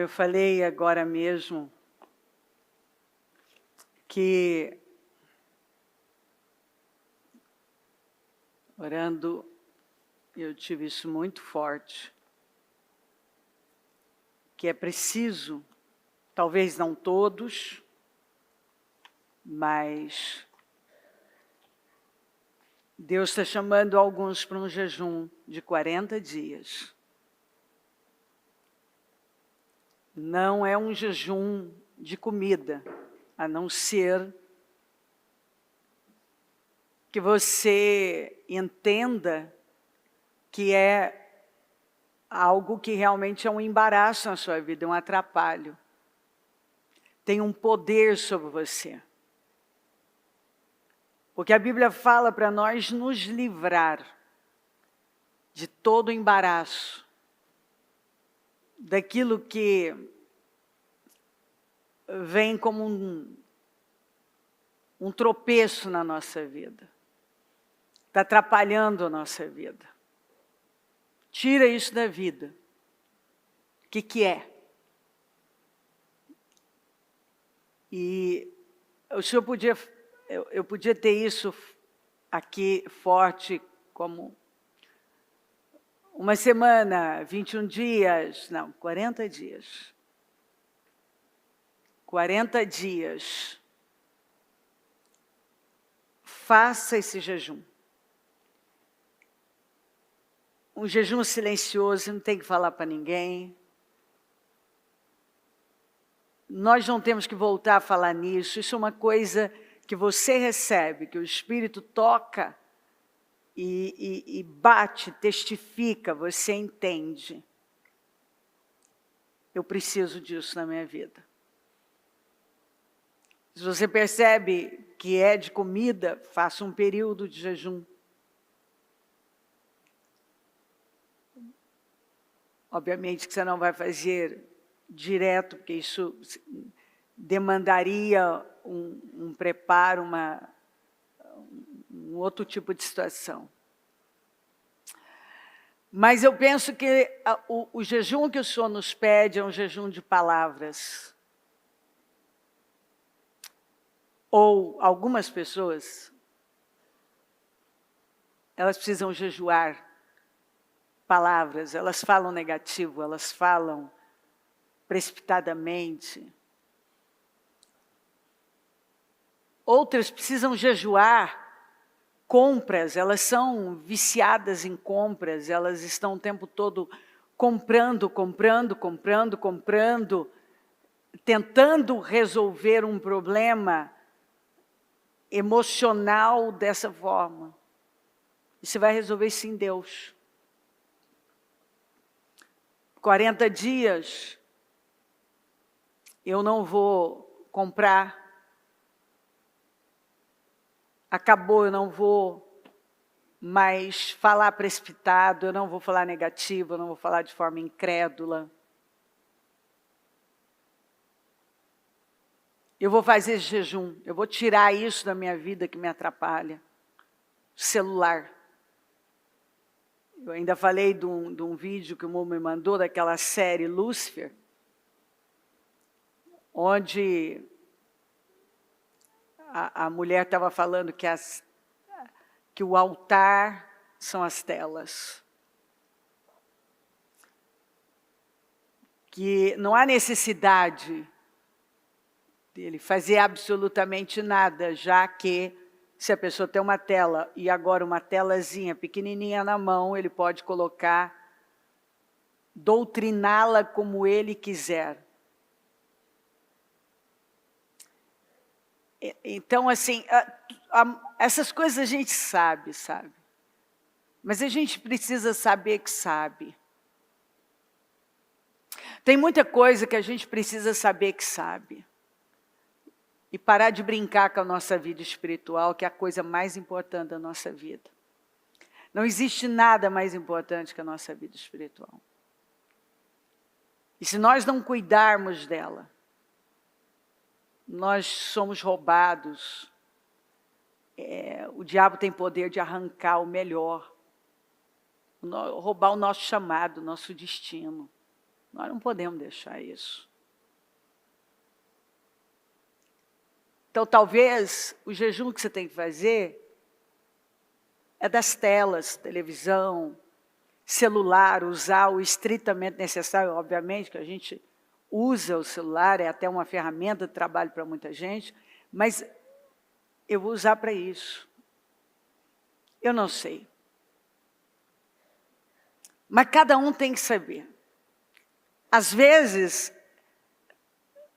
eu falei agora mesmo que, orando, eu tive isso muito forte, que é preciso, talvez não todos, mas Deus está chamando alguns para um jejum de 40 dias. Não é um jejum de comida, a não ser que você entenda que é algo que realmente é um embaraço na sua vida, um atrapalho. Tem um poder sobre você. Porque a Bíblia fala para nós nos livrar de todo embaraço, daquilo que vem como um tropeço na nossa vida. Está atrapalhando a nossa vida. Tira isso da vida. O que é? E o Senhor podia, eu podia ter isso aqui forte como uma semana, 21 dias, não, 40 dias. 40 dias. Faça esse jejum. Um jejum silencioso, não tem que falar para ninguém. Nós não temos que voltar a falar nisso. Isso é uma coisa que você recebe, que o Espírito toca e bate, testifica, você entende. Eu preciso disso na minha vida. Se você percebe que é de comida, faça um período de jejum. Obviamente que você não vai fazer direto, porque isso demandaria um preparo, um outro tipo de situação. Mas eu penso que o jejum que o Senhor nos pede é um jejum de palavras. Ou algumas pessoas, elas precisam jejuar palavras, elas falam negativo, elas falam precipitadamente. Outras precisam jejuar compras, elas são viciadas em compras, elas estão o tempo todo comprando, tentando resolver um problema emocional dessa forma. E você vai resolver isso em Deus. 40 dias, eu não vou comprar. Acabou, eu não vou mais falar precipitado, eu não vou falar negativo, eu não vou falar de forma incrédula. Eu vou fazer esse jejum, eu vou tirar isso da minha vida que me atrapalha. Celular. Eu ainda falei de um vídeo que o Mo me mandou, daquela série Lúcifer, onde a mulher estava falando que o altar são as telas. Que não há necessidade dele fazer absolutamente nada, já que se a pessoa tem uma tela e agora uma telazinha pequenininha na mão, ele pode colocar, doutriná-la como ele quiser. Então, assim, essas coisas a gente sabe. Mas a gente precisa saber que sabe. Tem muita coisa que a gente precisa saber que sabe. E parar de brincar com a nossa vida espiritual, que é a coisa mais importante da nossa vida. Não existe nada mais importante que a nossa vida espiritual. E se nós não cuidarmos dela, nós somos roubados. O diabo tem poder de arrancar o melhor, roubar o nosso chamado, o nosso destino. Nós não podemos deixar isso. Então, talvez, o jejum que você tem que fazer é das telas, televisão, celular, usar o estritamente necessário, obviamente, que a gente usa o celular, é até uma ferramenta de trabalho para muita gente, mas eu vou usar para isso. Eu não sei. Mas cada um tem que saber. Às vezes,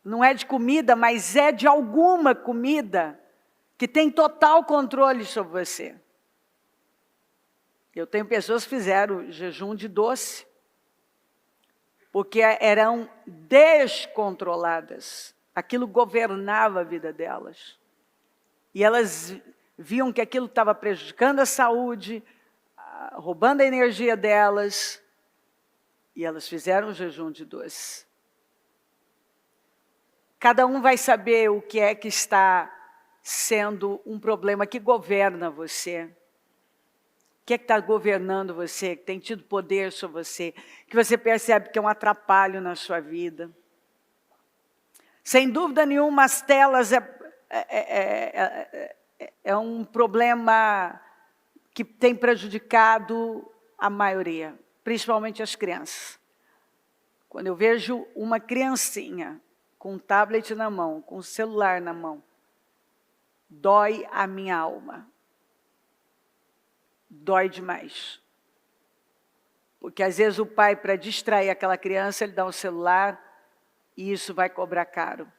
não é de comida, mas é de alguma comida que tem total controle sobre você. Eu tenho pessoas que fizeram jejum de doce, porque eram descontroladas. Aquilo governava a vida delas. E elas viam que aquilo estava prejudicando a saúde, roubando a energia delas, e elas fizeram um jejum de doce. Cada um vai saber o que é que está sendo um problema que governa você. O que é que está governando você, que tem tido poder sobre você, que você percebe que é um atrapalho na sua vida. Sem dúvida nenhuma, as telas é um problema que tem prejudicado a maioria, principalmente as crianças. Quando eu vejo uma criancinha com um tablet na mão, com um celular na mão, dói a minha alma. Dói demais. Porque às vezes o pai, para distrair aquela criança, ele dá um celular e isso vai cobrar caro.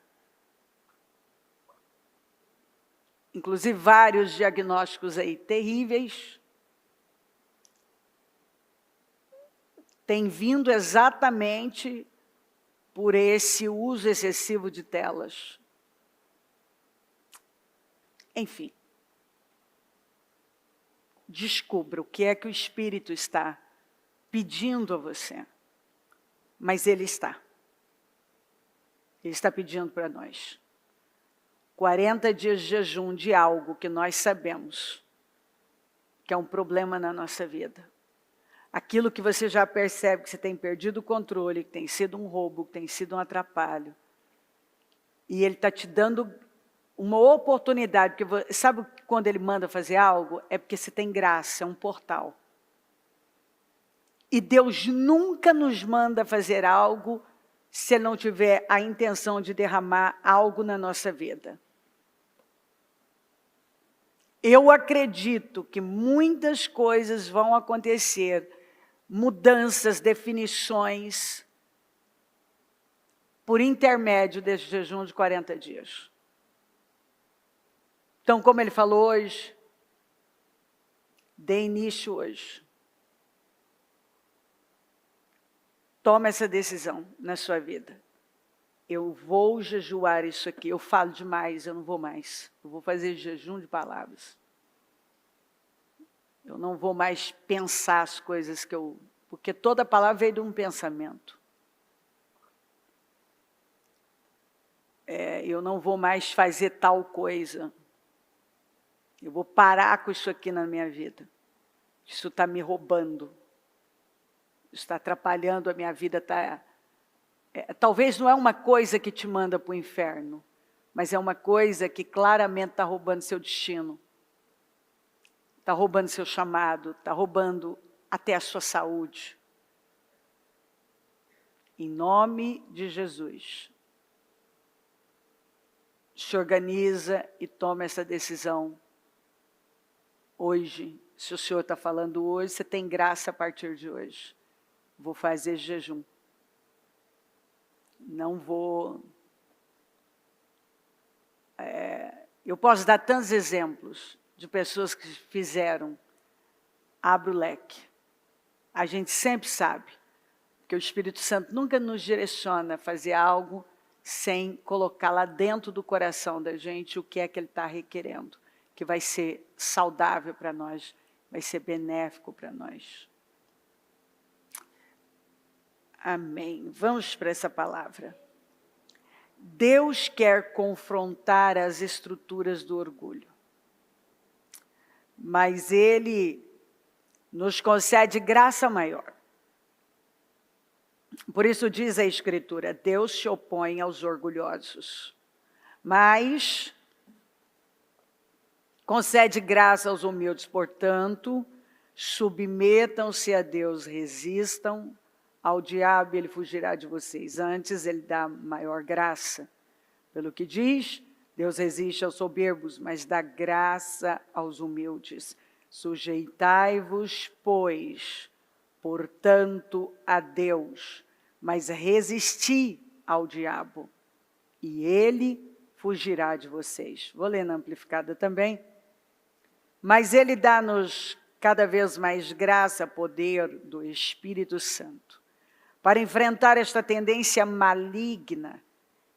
Inclusive vários diagnósticos aí terríveis têm vindo exatamente por esse uso excessivo de telas. Enfim. Descubra o que é que o Espírito está pedindo a você. Mas Ele está. Ele está pedindo para nós. 40 dias de jejum de algo que nós sabemos que é um problema na nossa vida. Aquilo que você já percebe que você tem perdido o controle, que tem sido um roubo, que tem sido um atrapalho. E Ele está te dando uma oportunidade, porque sabe quando Ele manda fazer algo? É porque você tem graça, é um portal. E Deus nunca nos manda fazer algo se Ele não tiver a intenção de derramar algo na nossa vida. Eu acredito que muitas coisas vão acontecer, mudanças, definições, por intermédio desse jejum de 40 dias. Então, como ele falou hoje, dê início hoje. Toma essa decisão na sua vida. Eu vou jejuar isso aqui. Eu falo demais, eu não vou mais. Eu vou fazer jejum de palavras. Eu não vou mais pensar as coisas que eu... Porque toda palavra veio de um pensamento. Eu não vou mais fazer tal coisa. Eu vou parar com isso aqui na minha vida. Isso está me roubando. Isso está atrapalhando a minha vida. Talvez não é uma coisa que te manda para o inferno, mas é uma coisa que claramente está roubando seu destino. Está roubando seu chamado, está roubando até a sua saúde. Em nome de Jesus. Se organiza e toma essa decisão. Hoje, se o Senhor está falando hoje, você tem graça a partir de hoje. Vou fazer jejum. Não vou... eu posso dar tantos exemplos de pessoas que fizeram. Abra o leque. A gente sempre sabe que o Espírito Santo nunca nos direciona a fazer algo sem colocar lá dentro do coração da gente o que é que Ele está requerendo, que vai ser saudável para nós, vai ser benéfico para nós. Amém. Vamos para essa palavra. Deus quer confrontar as estruturas do orgulho, mas Ele nos concede graça maior. Por isso diz a Escritura, Deus se opõe aos orgulhosos, mas concede graça aos humildes. Portanto, submetam-se a Deus, resistam ao diabo e ele fugirá de vocês. Antes, ele dá maior graça. Pelo que diz, Deus resiste aos soberbos, mas dá graça aos humildes. Sujeitai-vos, pois, portanto, a Deus, mas resisti ao diabo, e ele fugirá de vocês. Vou ler na amplificada também. Mas ele dá-nos cada vez mais graça, poder do Espírito Santo, para enfrentar esta tendência maligna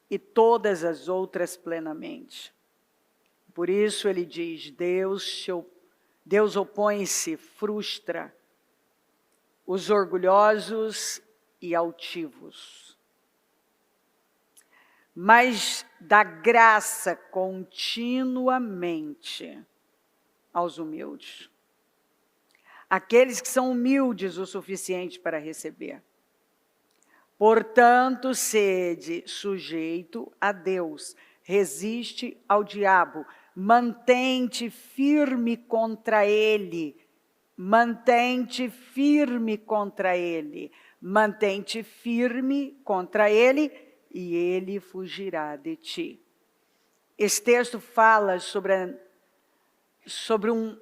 e todas as outras plenamente. Por isso ele diz, Deus opõe-se, frustra os orgulhosos e altivos, mas dá graça continuamente aos humildes. Aqueles que são humildes o suficiente para receber. Portanto, sede sujeito a Deus, resiste ao diabo, mantém-te firme contra ele, mantém-te firme contra ele, mantém-te firme contra ele, e ele fugirá de ti. Esse texto fala sobre um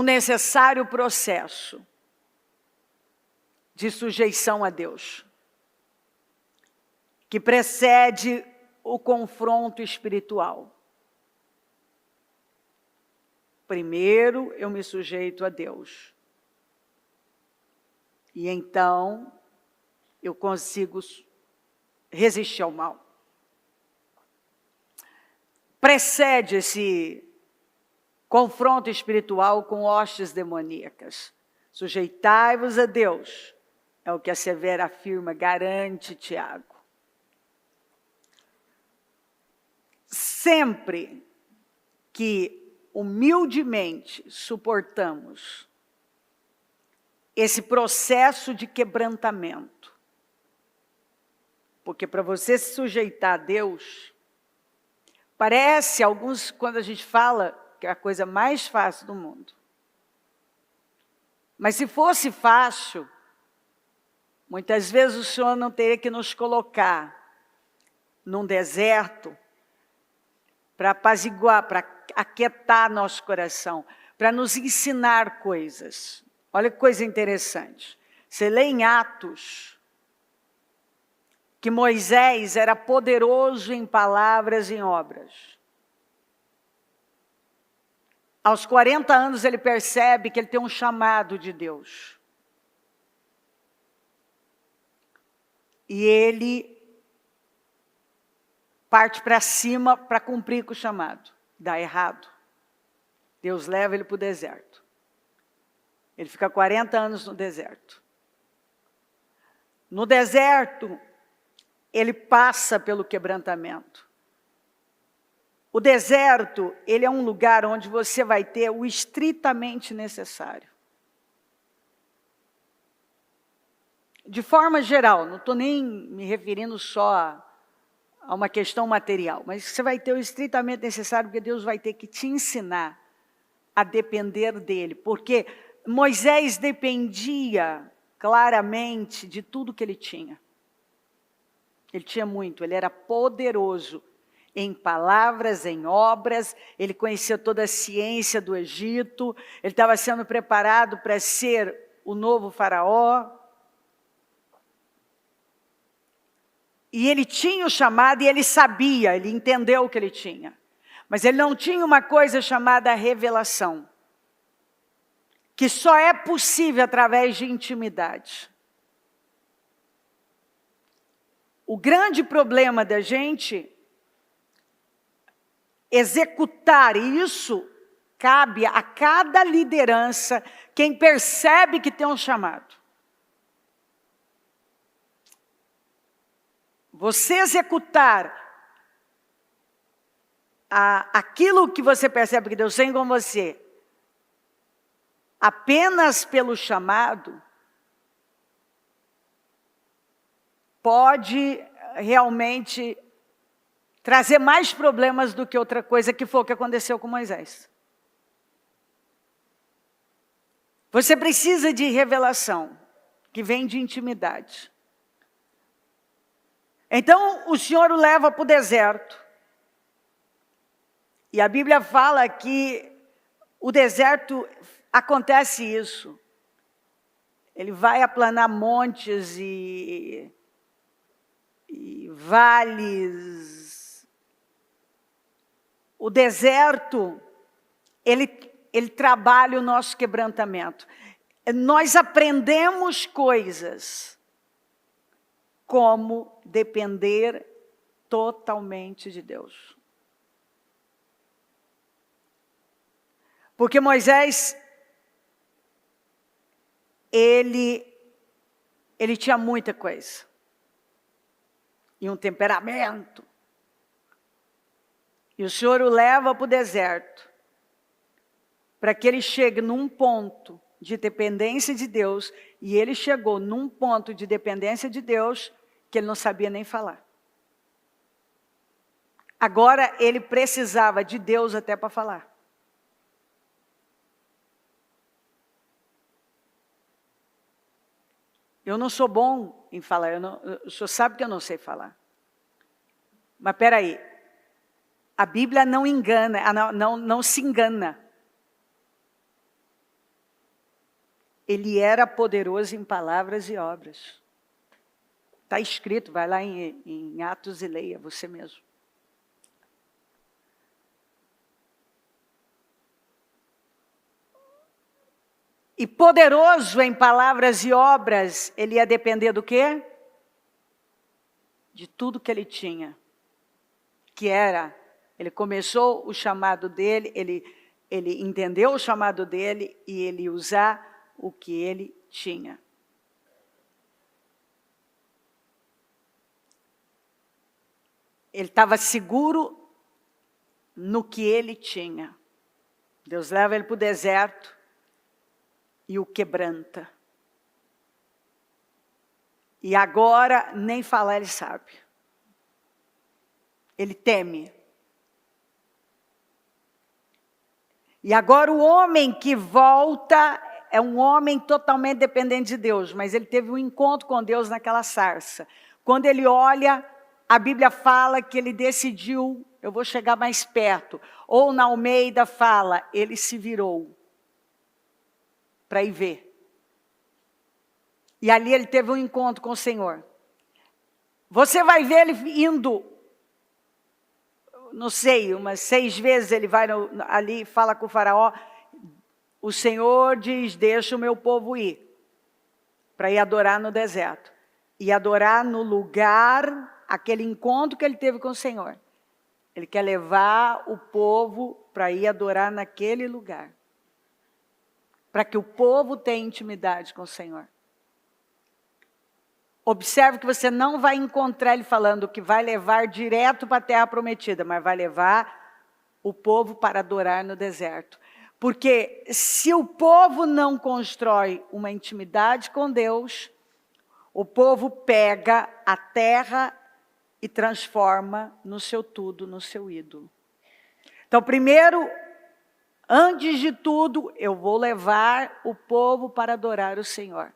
necessário processo de sujeição a Deus, que precede o confronto espiritual. Primeiro eu me sujeito a Deus, e então eu consigo resistir ao mal. Precede esse confronto espiritual com hostes demoníacas. Sujeitai-vos a Deus, é o que a Severa afirma, garante Tiago. Sempre que humildemente suportamos esse processo de quebrantamento, porque para você se sujeitar a Deus, parece, alguns, quando a gente fala, que é a coisa mais fácil do mundo. Mas se fosse fácil, muitas vezes o Senhor não teria que nos colocar num deserto para apaziguar, para aquietar nosso coração, para nos ensinar coisas. Olha que coisa interessante. Você lê em Atos que Moisés era poderoso em palavras e em obras. Aos 40 anos ele percebe que ele tem um chamado de Deus. E ele parte para cima para cumprir com o chamado. Dá errado. Deus leva ele para o deserto. Ele fica 40 anos no deserto. No deserto, ele passa pelo quebrantamento. O deserto, ele é um lugar onde você vai ter o estritamente necessário. De forma geral, não estou nem me referindo só a uma questão material, mas você vai ter o estritamente necessário, porque Deus vai ter que te ensinar a depender dele. Porque Moisés dependia claramente de tudo que ele tinha. Ele tinha muito, ele era poderoso em palavras, em obras, ele conhecia toda a ciência do Egito, ele estava sendo preparado para ser o novo faraó. E ele tinha o chamado e ele sabia, ele entendeu o que ele tinha. Mas ele não tinha uma coisa chamada revelação, que só é possível através de intimidade. O grande problema da gente executar isso cabe a cada liderança, quem percebe que tem um chamado. Você executar aquilo que você percebe que Deus tem com você, apenas pelo chamado, pode realmente trazer mais problemas do que outra coisa, que foi o que aconteceu com Moisés. Você precisa de revelação, que vem de intimidade. Então, o Senhor o leva para o deserto. E a Bíblia fala que o deserto acontece isso. Ele vai aplanar montes e vales. O deserto, ele trabalha o nosso quebrantamento. Nós aprendemos coisas como depender totalmente de Deus. Porque Moisés, ele tinha muita coisa. E um temperamento. E o Senhor o leva para o deserto, para que ele chegue num ponto de dependência de Deus, e ele chegou num ponto de dependência de Deus, que ele não sabia nem falar. Agora ele precisava de Deus até para falar. Eu não sou bom em falar, o senhor sabe que eu não sei falar. Mas espera aí, a Bíblia não engana, não se engana. Ele era poderoso em palavras e obras. Está escrito, vai lá em Atos e leia você mesmo. E poderoso em palavras e obras, ele ia depender do quê? De tudo que ele tinha. Que era, ele começou o chamado dele, ele entendeu o chamado dele e ele ia usar o que ele tinha. Ele estava seguro no que ele tinha. Deus leva ele para o deserto e o quebranta. E agora, nem falar ele sabe. Ele teme. E agora o homem que volta é um homem totalmente dependente de Deus, mas ele teve um encontro com Deus naquela sarça. Quando ele olha, a Bíblia fala que ele decidiu, eu vou chegar mais perto. Ou na Almeida fala, ele se virou para ir ver. E ali ele teve um encontro com o Senhor. Você vai ver ele indo, não sei, umas 6 vezes ele vai ali e fala com o faraó. O Senhor diz, deixa o meu povo ir, para ir adorar no deserto. E adorar no lugar, aquele encontro que ele teve com o Senhor. Ele quer levar o povo para ir adorar naquele lugar. Para que o povo tenha intimidade com o Senhor. Observe que você não vai encontrar ele falando que vai levar direto para a terra prometida, mas vai levar o povo para adorar no deserto. Porque se o povo não constrói uma intimidade com Deus, o povo pega a terra e transforma no seu tudo, no seu ídolo. Então, primeiro, antes de tudo, eu vou levar o povo para adorar o Senhor.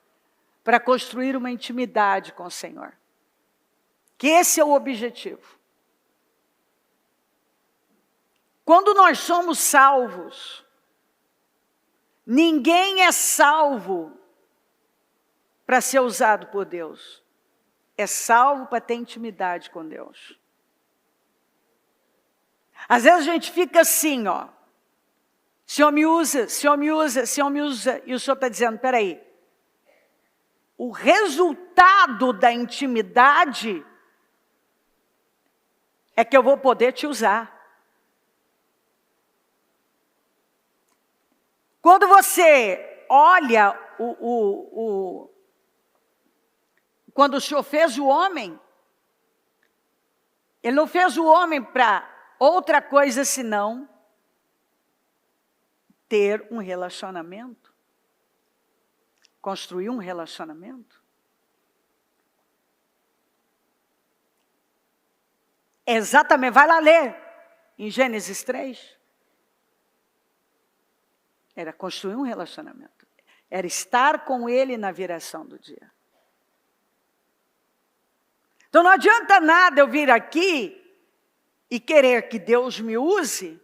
Para construir uma intimidade com o Senhor. Que esse é o objetivo. Quando nós somos salvos, ninguém é salvo para ser usado por Deus. É salvo para ter intimidade com Deus. Às vezes a gente fica assim, ó. Senhor me usa, Senhor me usa, Senhor me usa. E o Senhor está dizendo, espera aí. O resultado da intimidade é que eu vou poder te usar. Quando você olha quando o Senhor fez o homem, Ele não fez o homem para outra coisa senão ter um relacionamento. Construir um relacionamento. Exatamente, vai lá ler em Gênesis 3. Era construir um relacionamento. Era estar com ele na viração do dia. Então não adianta nada eu vir aqui e querer que Deus me use,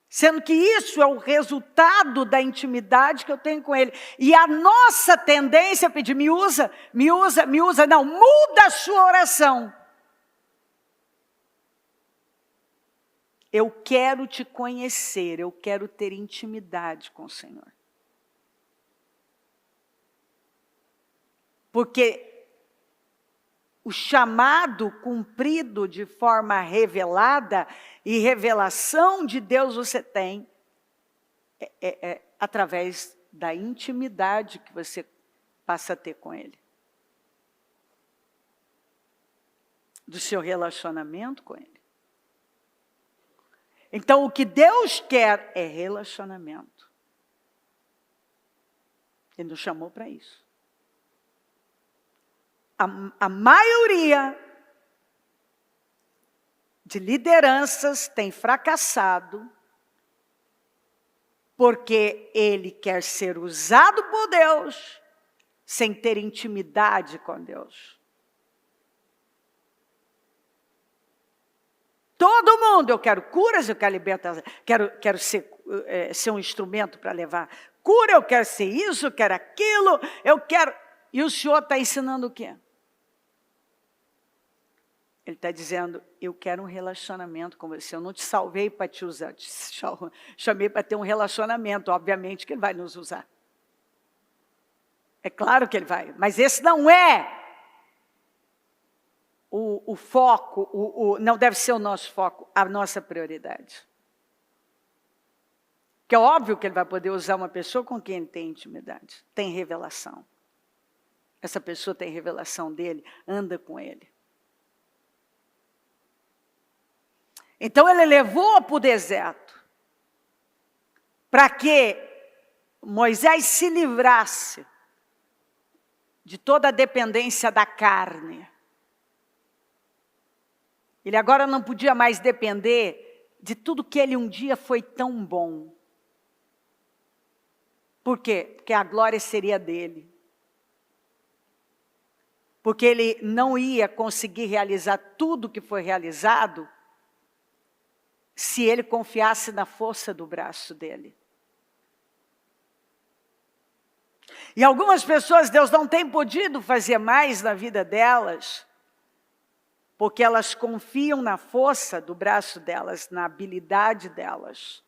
sendo que isso é o resultado da intimidade que eu tenho com Ele. E a nossa tendência é pedir, me usa, me usa, me usa. Não, muda a sua oração. Eu quero te conhecer, eu quero ter intimidade com o Senhor. Porque o chamado cumprido de forma revelada e revelação de Deus você tem através da intimidade que você passa a ter com Ele. Do seu relacionamento com Ele. Então, o que Deus quer é relacionamento. Ele nos chamou para isso. A maioria de lideranças tem fracassado porque ele quer ser usado por Deus sem ter intimidade com Deus. Todo mundo, eu quero curas, eu quero libertação, quero ser um instrumento para levar cura, eu quero ser isso, eu quero aquilo, eu quero... E o Senhor está ensinando o quê? Ele está dizendo, eu quero um relacionamento com você. Eu não te salvei para te usar, te chamei para ter um relacionamento. Obviamente que Ele vai nos usar. É claro que Ele vai. Mas esse não é o foco, não deve ser o nosso foco, a nossa prioridade. Porque é óbvio que Ele vai poder usar uma pessoa com quem Ele tem intimidade, tem revelação. Essa pessoa tem revelação dEle, anda com Ele. Então Ele levou para o deserto, para que Moisés se livrasse de toda a dependência da carne. Ele agora não podia mais depender de tudo que ele um dia foi tão bom. Por quê? Porque a glória seria dele. Porque ele não ia conseguir realizar tudo que foi realizado se ele confiasse na força do braço dele. E algumas pessoas, Deus não tem podido fazer mais na vida delas, porque elas confiam na força do braço delas, na habilidade delas.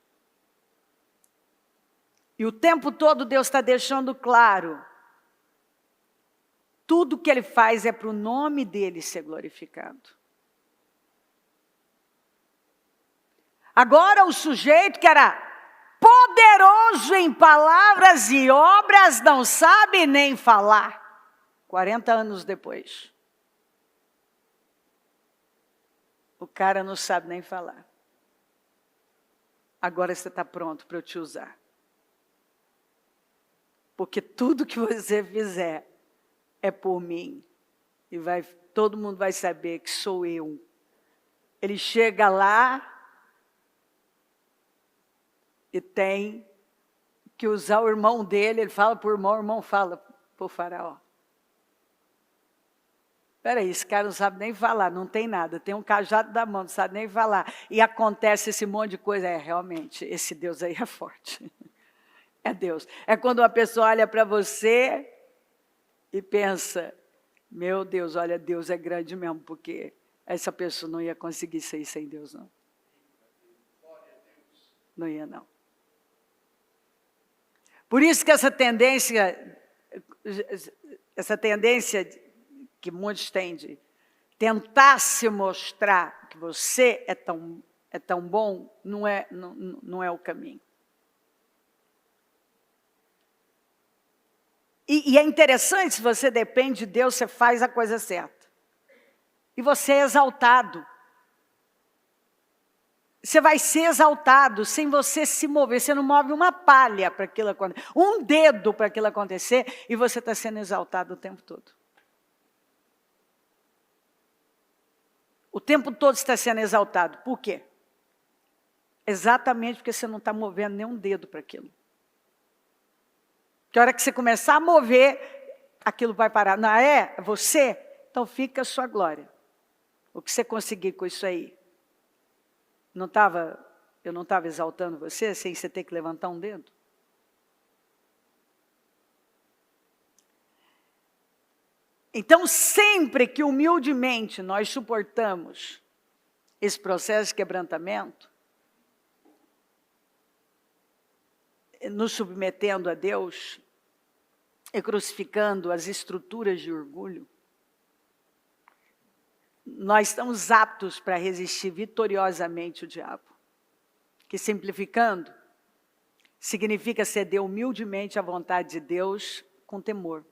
E o tempo todo Deus está deixando claro, tudo que Ele faz é para o nome dEle ser glorificado. Agora o sujeito que era poderoso em palavras e obras não sabe nem falar. 40 anos depois. O cara não sabe nem falar. Agora você está pronto para eu te usar. Porque tudo que você fizer é por mim. E todo mundo vai saber que sou eu. Ele chega lá e tem que usar o irmão dele. Ele fala para o irmão fala para o faraó. Espera aí, esse cara não sabe nem falar, não tem nada. Tem um cajado da mão, não sabe nem falar. E acontece esse monte de coisa. Realmente, esse Deus aí é forte. É Deus. É quando uma pessoa olha para você e pensa, meu Deus, olha, Deus é grande mesmo, porque essa pessoa não ia conseguir ser sem Deus, não. Não ia, não. Por isso que essa tendência que muitos têm de tentar se mostrar que você é tão bom, não é o caminho. E é interessante, se você depende de Deus, você faz a coisa certa. E você é exaltado. Você vai ser exaltado sem você se mover. Você não move uma palha para aquilo acontecer, um dedo para aquilo acontecer, e você está sendo exaltado o tempo todo. O tempo todo está sendo exaltado. Por quê? Exatamente porque você não está movendo nem um dedo para aquilo. Que a hora que você começar a mover, aquilo vai parar. Não é você? Então fica a sua glória. O que você conseguir com isso aí? Eu não estava exaltando você sem você ter que levantar um dedo? Então, sempre que humildemente nós suportamos esse processo de quebrantamento, nos submetendo a Deus e crucificando as estruturas de orgulho, nós estamos aptos para resistir vitoriosamente o diabo. Que, simplificando, significa ceder humildemente à vontade de Deus com temor.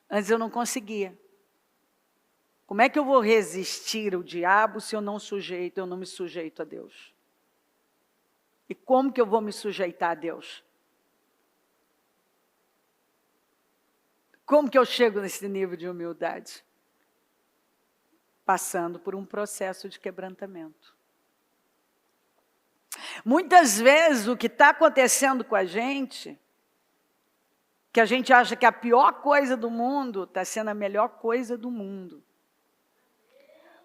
Antes eu não conseguia. Como é que eu vou resistir o diabo se eu não me sujeito a Deus? E como que eu vou me sujeitar a Deus? Como que eu chego nesse nível de humildade? Passando por um processo de quebrantamento. Muitas vezes o que está acontecendo com a gente, que a gente acha que a pior coisa do mundo, está sendo a melhor coisa do mundo.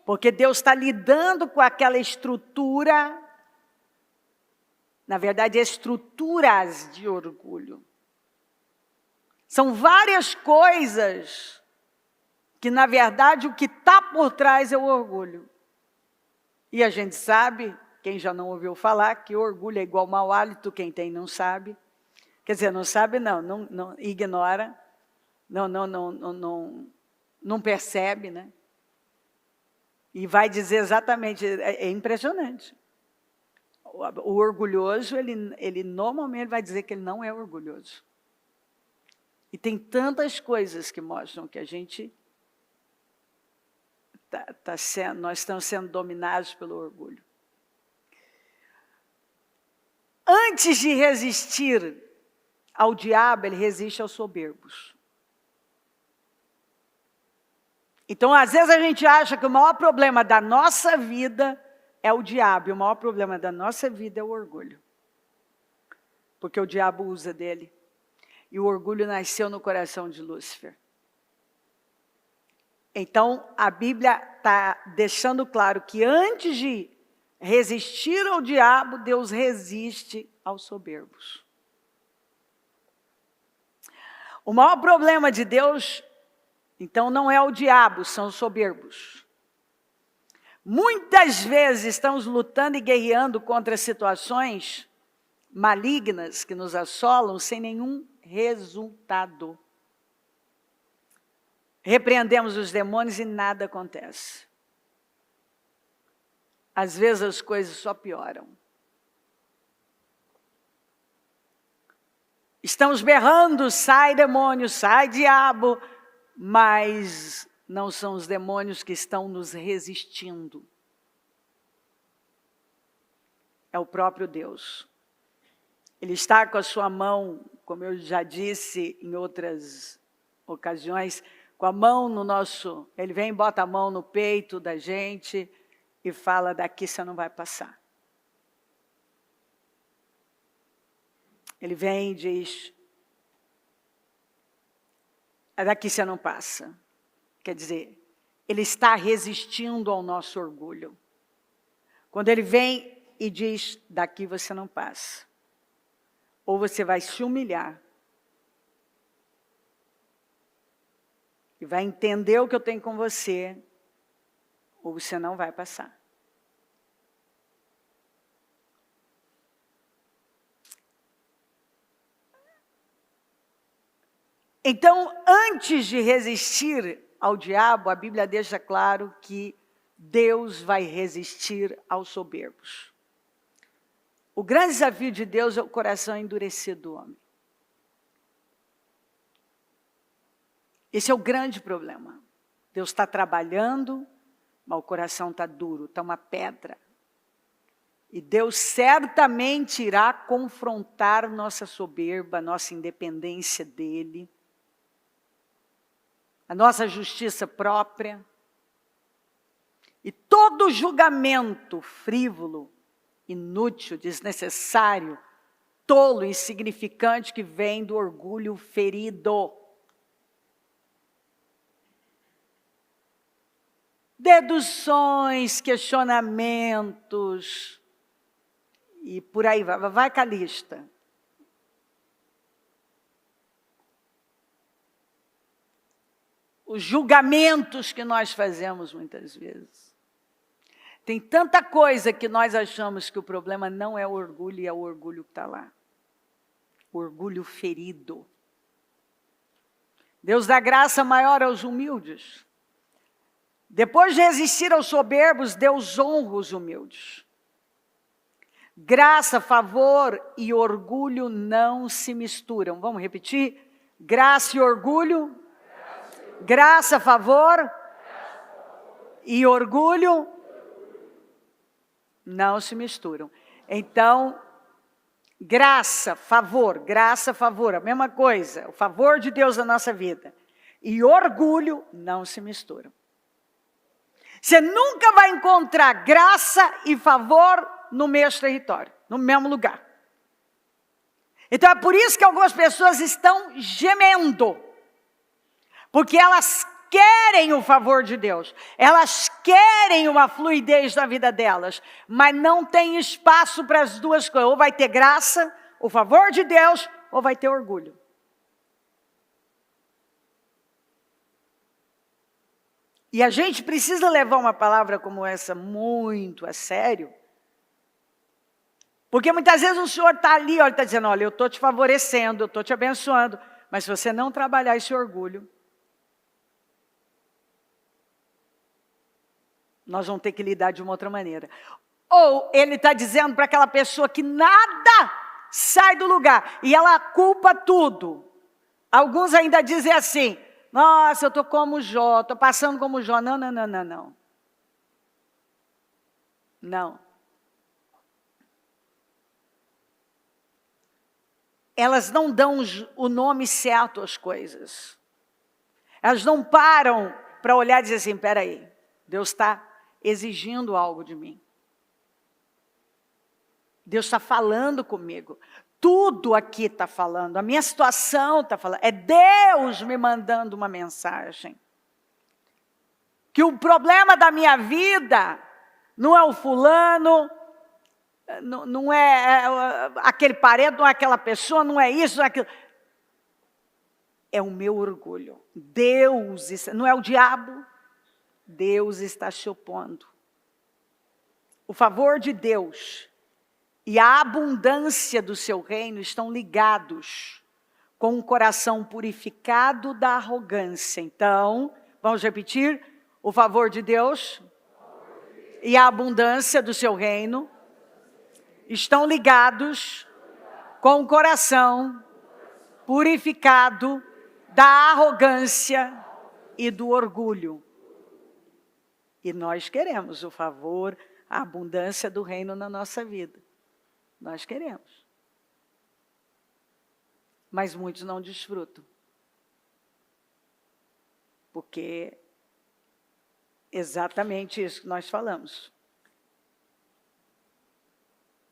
Porque Deus está lidando com aquela estrutura, na verdade, estruturas de orgulho. São várias coisas que, na verdade, o que está por trás é o orgulho. E a gente sabe, quem já não ouviu falar, que orgulho é igual mau hálito, quem tem não sabe. Quer dizer, não sabe não ignora, não percebe, né? E vai dizer exatamente, é impressionante. O orgulhoso, ele normalmente vai dizer que ele não é orgulhoso. E tem tantas coisas que mostram que a gente nós estamos sendo dominados pelo orgulho. Antes de resistir ao diabo, ele resiste aos soberbos. Então, às vezes a gente acha que o maior problema da nossa vida é o diabo, e o maior problema da nossa vida é o orgulho. Porque o diabo usa dele. E o orgulho nasceu no coração de Lúcifer. Então, a Bíblia está deixando claro que antes de resistir ao diabo, Deus resiste aos soberbos. O maior problema de Deus, então, não é o diabo, são os soberbos. Muitas vezes estamos lutando e guerreando contra situações malignas que nos assolam sem nenhum resultado. Repreendemos os demônios e nada acontece. Às vezes as coisas só pioram. Estamos berrando, sai demônio, sai diabo, mas não são os demônios que estão nos resistindo. É o próprio Deus. Ele está com a sua mão, como eu já disse em outras ocasiões, com a mão no nosso... Ele vem e bota a mão no peito da gente e fala, daqui você não vai passar. Ele vem e diz, daqui você não passa. Quer dizer, ele está resistindo ao nosso orgulho. Quando ele vem e diz, daqui você não passa. Ou você vai se humilhar. E vai entender o que eu tenho com você, ou você não vai passar. Então, antes de resistir ao diabo, a Bíblia deixa claro que Deus vai resistir aos soberbos. O grande desafio de Deus é o coração endurecido do homem. Esse é o grande problema. Deus está trabalhando, mas o coração está duro, está uma pedra. E Deus certamente irá confrontar nossa soberba, nossa independência dEle, a nossa justiça própria. E todo julgamento frívolo, inútil, desnecessário, tolo, insignificante que vem do orgulho ferido. Deduções, questionamentos, e por aí vai com a lista. Os julgamentos que nós fazemos muitas vezes. Tem tanta coisa que nós achamos que o problema não é o orgulho, e é o orgulho que está lá. O orgulho ferido. Deus dá graça maior aos humildes. Depois de resistir aos soberbos, Deus honra os humildes. Graça, favor e orgulho não se misturam. Vamos repetir? Graça e orgulho. Graça, favor e orgulho não se misturam. Então, graça, favor, a mesma coisa. O favor de Deus na nossa vida. E orgulho não se misturam. Você nunca vai encontrar graça e favor no mesmo território, no mesmo lugar. Então é por isso que algumas pessoas estão gemendo. Porque elas querem o favor de Deus. Elas querem uma fluidez na vida delas. Mas não tem espaço para as duas coisas. Ou vai ter graça, o favor de Deus, ou vai ter orgulho. E a gente precisa levar uma palavra como essa muito a sério. Porque muitas vezes o Senhor está ali, está dizendo, olha, eu estou te favorecendo, eu estou te abençoando. Mas se você não trabalhar esse orgulho, nós vamos ter que lidar de uma outra maneira. Ou ele está dizendo para aquela pessoa que nada sai do lugar. E ela culpa tudo. Alguns ainda dizem assim, nossa, eu estou como Jó, estou passando como Jó. Não. Não. Elas não dão o nome certo às coisas. Elas não param para olhar e dizer assim, espera aí, Deus está exigindo algo de mim. Deus está falando comigo. Tudo aqui está falando, a minha situação está falando. É Deus me mandando uma mensagem. Que o problema da minha vida não é o fulano, não é aquele parente, não é aquela pessoa, não é isso, não é aquilo. É o meu orgulho. Deus, não é o diabo. Deus está se opondo. O favor de Deus e a abundância do seu reino estão ligados com um coração purificado da arrogância. Então, vamos repetir? O favor de Deus e a abundância do seu reino estão ligados com um coração purificado da arrogância e do orgulho. E nós queremos o favor, a abundância do reino na nossa vida. Nós queremos. Mas muitos não desfrutam. Porque exatamente isso que nós falamos.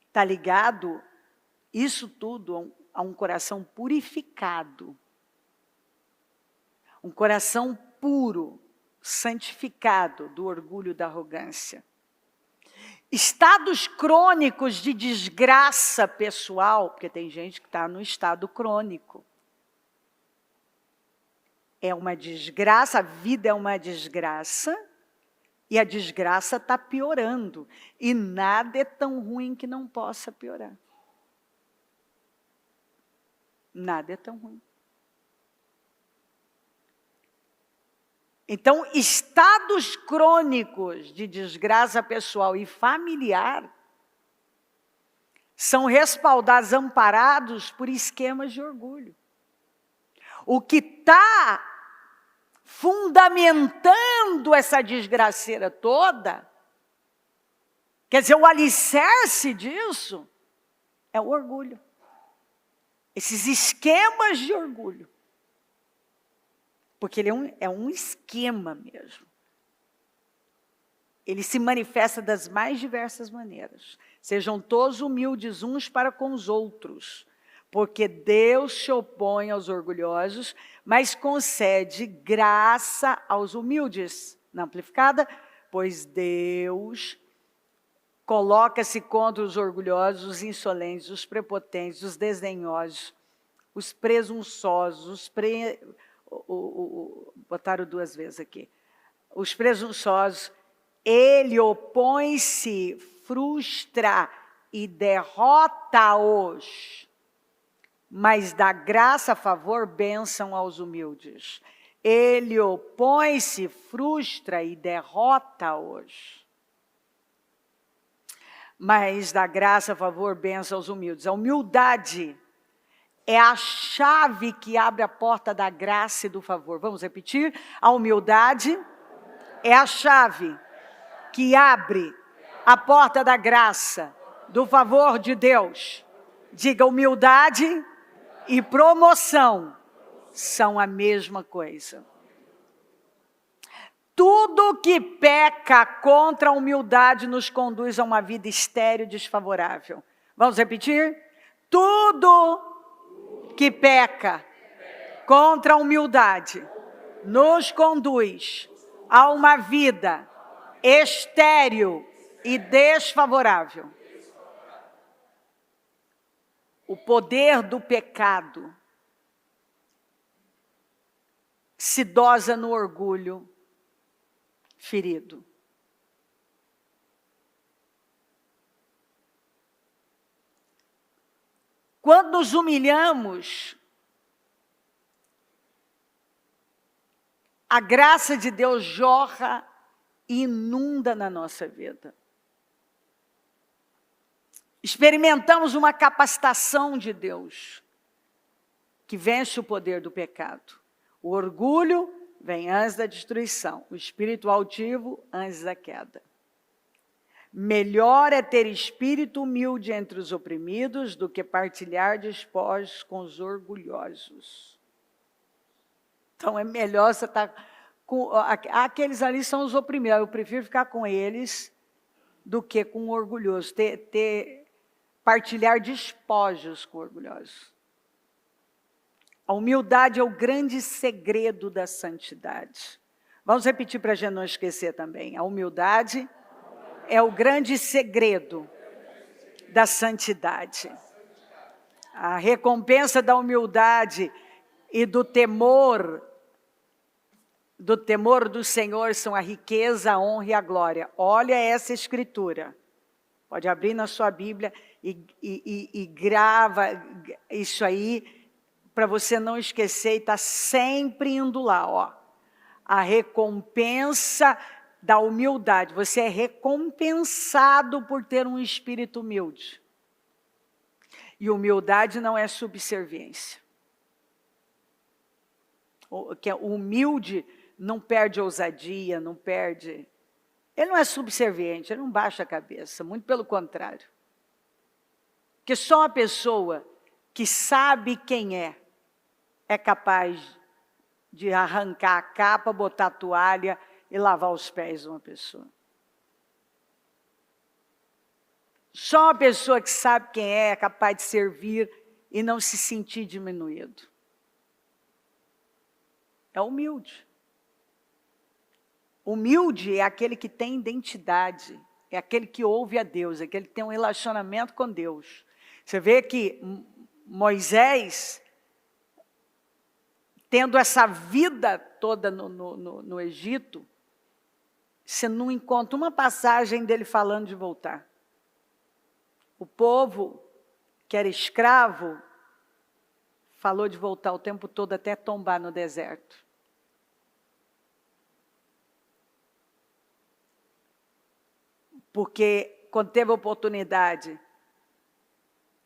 Está ligado, isso tudo, a um coração purificado. Um coração puro, santificado do orgulho e da arrogância. Estados crônicos de desgraça pessoal, porque tem gente que está no estado crônico. É uma desgraça, a vida é uma desgraça, e a desgraça está piorando. E nada é tão ruim que não possa piorar. Nada é tão ruim. Então, estados crônicos de desgraça pessoal e familiar são respaldados, amparados por esquemas de orgulho. O que está fundamentando essa desgraceira toda, quer dizer, o alicerce disso é o orgulho. Esses esquemas de orgulho. Porque ele é um esquema mesmo. ele se manifesta das mais diversas maneiras. Sejam todos humildes uns para com os outros, porque Deus se opõe aos orgulhosos, mas concede graça aos humildes. Na amplificada, pois Deus coloca-se contra os orgulhosos, os insolentes, os prepotentes, os desdenhosos, os presunçosos, botaram duas vezes aqui. Os presunçosos, ele opõe-se, frustra e derrota-os, mas dá graça a favor, bênção aos humildes. Ele opõe-se, frustra e derrota-os, mas dá graça a favor, bênção aos humildes. A humildade é a chave que abre a porta da graça e do favor. Vamos repetir? A humildade é a chave que abre a porta da graça, do favor de Deus. Diga, humildade e promoção são a mesma coisa. Tudo que peca contra a humildade nos conduz a uma vida estéril e desfavorável. Vamos repetir? Tudo que peca contra a humildade nos conduz a uma vida estéril e desfavorável. O poder do pecado se dosa no orgulho ferido. Quando nos humilhamos, a graça de Deus jorra e inunda na nossa vida. Experimentamos uma capacitação de Deus que vence o poder do pecado. O orgulho vem antes da destruição, o espírito altivo antes da queda. Melhor é ter espírito humilde entre os oprimidos do que partilhar despojos com os orgulhosos. Então é melhor você estar com... Aqueles ali são os oprimidos, eu prefiro ficar com eles do que com o orgulhoso, partilhar despojos com orgulhosos. A humildade é o grande segredo da santidade. Vamos repetir para a gente não esquecer também. A humildade é o grande segredo da santidade. A recompensa da humildade e do temor do Senhor são a riqueza, a honra e a glória. Olha essa escritura. Pode abrir na sua Bíblia e grava isso aí, para você não esquecer e estar sempre indo lá, ó. A recompensa da humildade. Você é recompensado por ter um espírito humilde. E humildade não é subserviência. O humilde não perde ousadia, não perde... Ele não é subserviente, ele não baixa a cabeça, muito pelo contrário. Porque só uma pessoa que sabe quem é capaz de arrancar a capa, botar a toalha e lavar os pés de uma pessoa. Só uma pessoa que sabe quem é capaz de servir e não se sentir diminuído. É humilde. Humilde é aquele que tem identidade, é aquele que ouve a Deus, é aquele que tem um relacionamento com Deus. Você vê que Moisés, tendo essa vida toda no Egito, você não encontra uma passagem dele falando de voltar. O povo que era escravo falou de voltar o tempo todo até tombar no deserto. Porque quando teve a oportunidade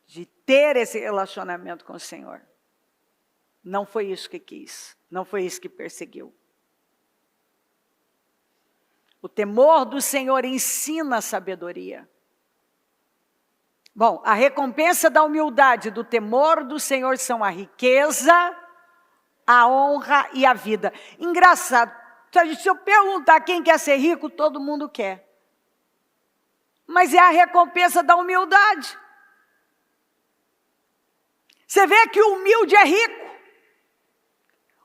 de ter esse relacionamento com o Senhor, não foi isso que quis, não foi isso que perseguiu. O temor do Senhor ensina a sabedoria. Bom, a recompensa da humildade, do temor do Senhor são a riqueza, a honra e a vida. Engraçado, se eu perguntar quem quer ser rico, todo mundo quer. mas é a recompensa da humildade. Você vê que o humilde é rico.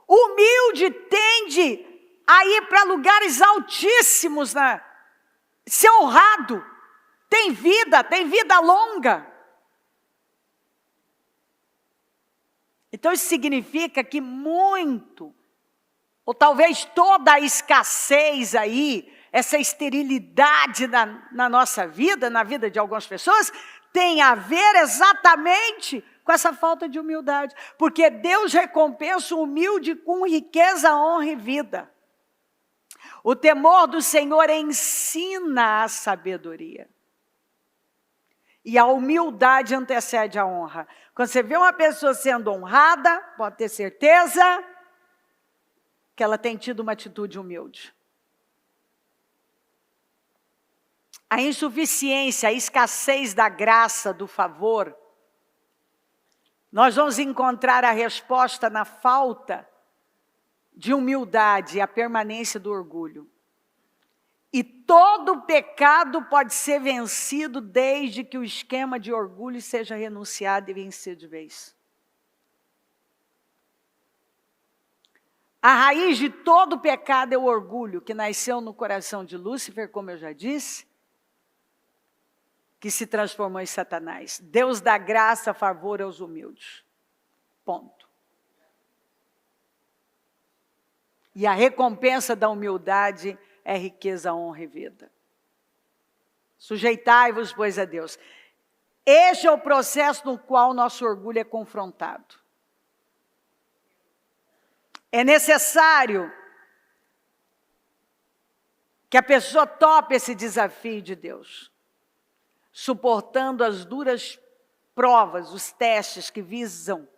O humilde tende a ir para lugares altíssimos, né? Ser honrado. Tem vida longa. Então isso significa que muito, ou talvez toda a escassez aí, essa esterilidade na nossa vida, na vida de algumas pessoas, tem a ver exatamente com essa falta de humildade. Porque Deus recompensa o humilde com riqueza, honra e vida. O temor do Senhor ensina a sabedoria. E a humildade antecede a honra. Quando você vê uma pessoa sendo honrada, pode ter certeza que ela tem tido uma atitude humilde. A insuficiência, a escassez da graça, do favor, nós vamos encontrar a resposta na falta de humildade e a permanência do orgulho. E todo pecado pode ser vencido desde que o esquema de orgulho seja renunciado e vencido de vez. A raiz de todo pecado é o orgulho, que nasceu no coração de Lúcifer, como eu já disse, que se transformou em Satanás. Deus dá graça, favor aos humildes. Ponto. E a recompensa da humildade é riqueza, honra e vida. Sujeitai-vos, pois, a Deus. Este é o processo no qual o nosso orgulho é confrontado. É necessário que a pessoa tope esse desafio de Deus, suportando as duras provas, os testes que visam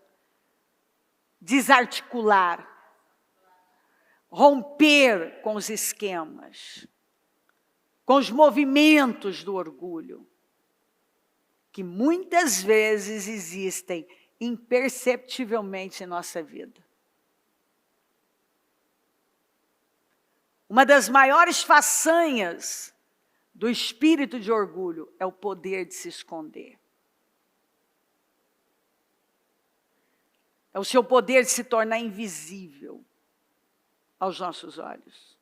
desarticular, romper com os esquemas, com os movimentos do orgulho, que muitas vezes existem imperceptivelmente em nossa vida. Uma das maiores façanhas do espírito de orgulho é o poder de se esconder. É o seu poder de se tornar invisível aos nossos olhos.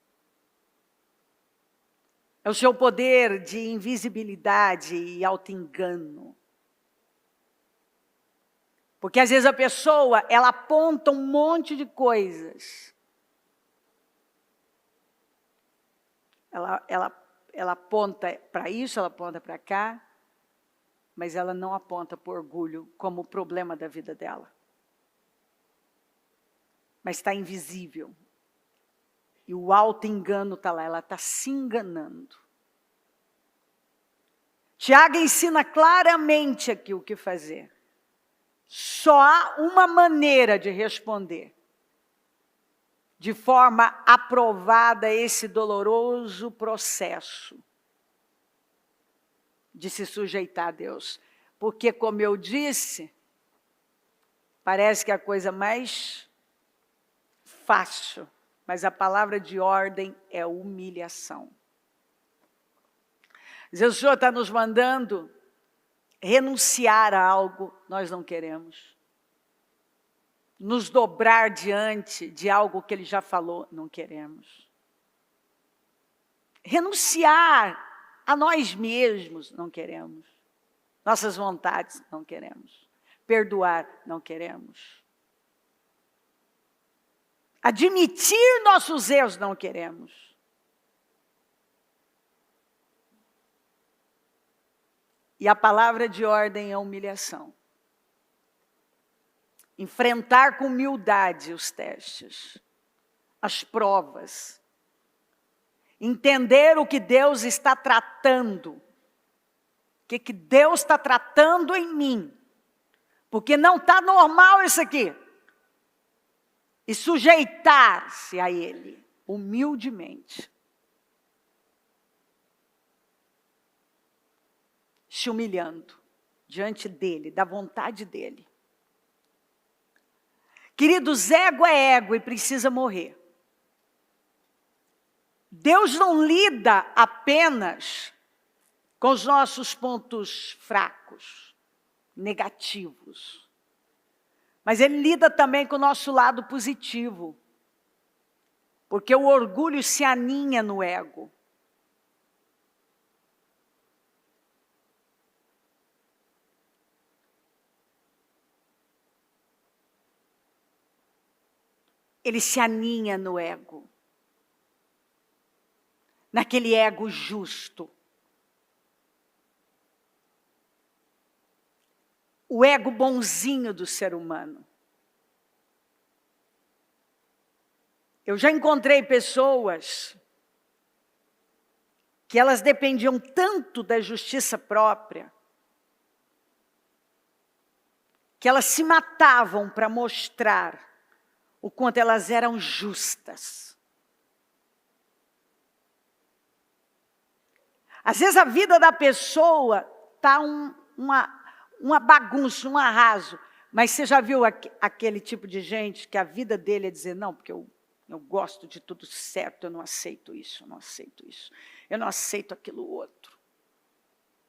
É o seu poder de invisibilidade e auto-engano. Porque às vezes a pessoa, ela aponta um monte de coisas. Ela aponta para isso, ela aponta para cá, mas ela não aponta para o orgulho como o problema da vida dela. Mas está invisível. E o auto-engano está lá, ela está se enganando. Tiago ensina claramente aqui o que fazer. Só há uma maneira de responder de forma aprovada a esse doloroso processo de se sujeitar a Deus. Porque, como eu disse, parece que é a coisa mais fácil, mas a palavra de ordem é humilhação. Às vezes o Senhor está nos mandando renunciar a algo, nós não queremos. Nos dobrar diante de algo que Ele já falou, não queremos. Renunciar a nós mesmos, não queremos. Nossas vontades, não queremos. Perdoar, não queremos. Admitir nossos erros, não queremos. E a palavra de ordem é humilhação. Enfrentar com humildade os testes, as provas. Entender o que Deus está tratando. O que Deus está tratando em mim. Porque não está normal isso aqui. E sujeitar-se a Ele, humildemente. Se humilhando diante dEle, da vontade dEle. Queridos, ego é ego e precisa morrer. Deus não lida apenas com os nossos pontos fracos, negativos. Mas ele lida também com o nosso lado positivo, porque o orgulho se aninha no ego. Ele se aninha no ego, naquele ego justo. O ego bonzinho do ser humano. Eu já encontrei pessoas que elas dependiam tanto da justiça própria, que elas se matavam para mostrar o quanto elas eram justas. Às vezes a vida da pessoa está uma bagunça, um arraso. Mas você já viu aquele tipo de gente que a vida dele é dizer, não, porque eu gosto de tudo certo, eu não aceito isso, eu não aceito isso. Eu não aceito aquilo outro.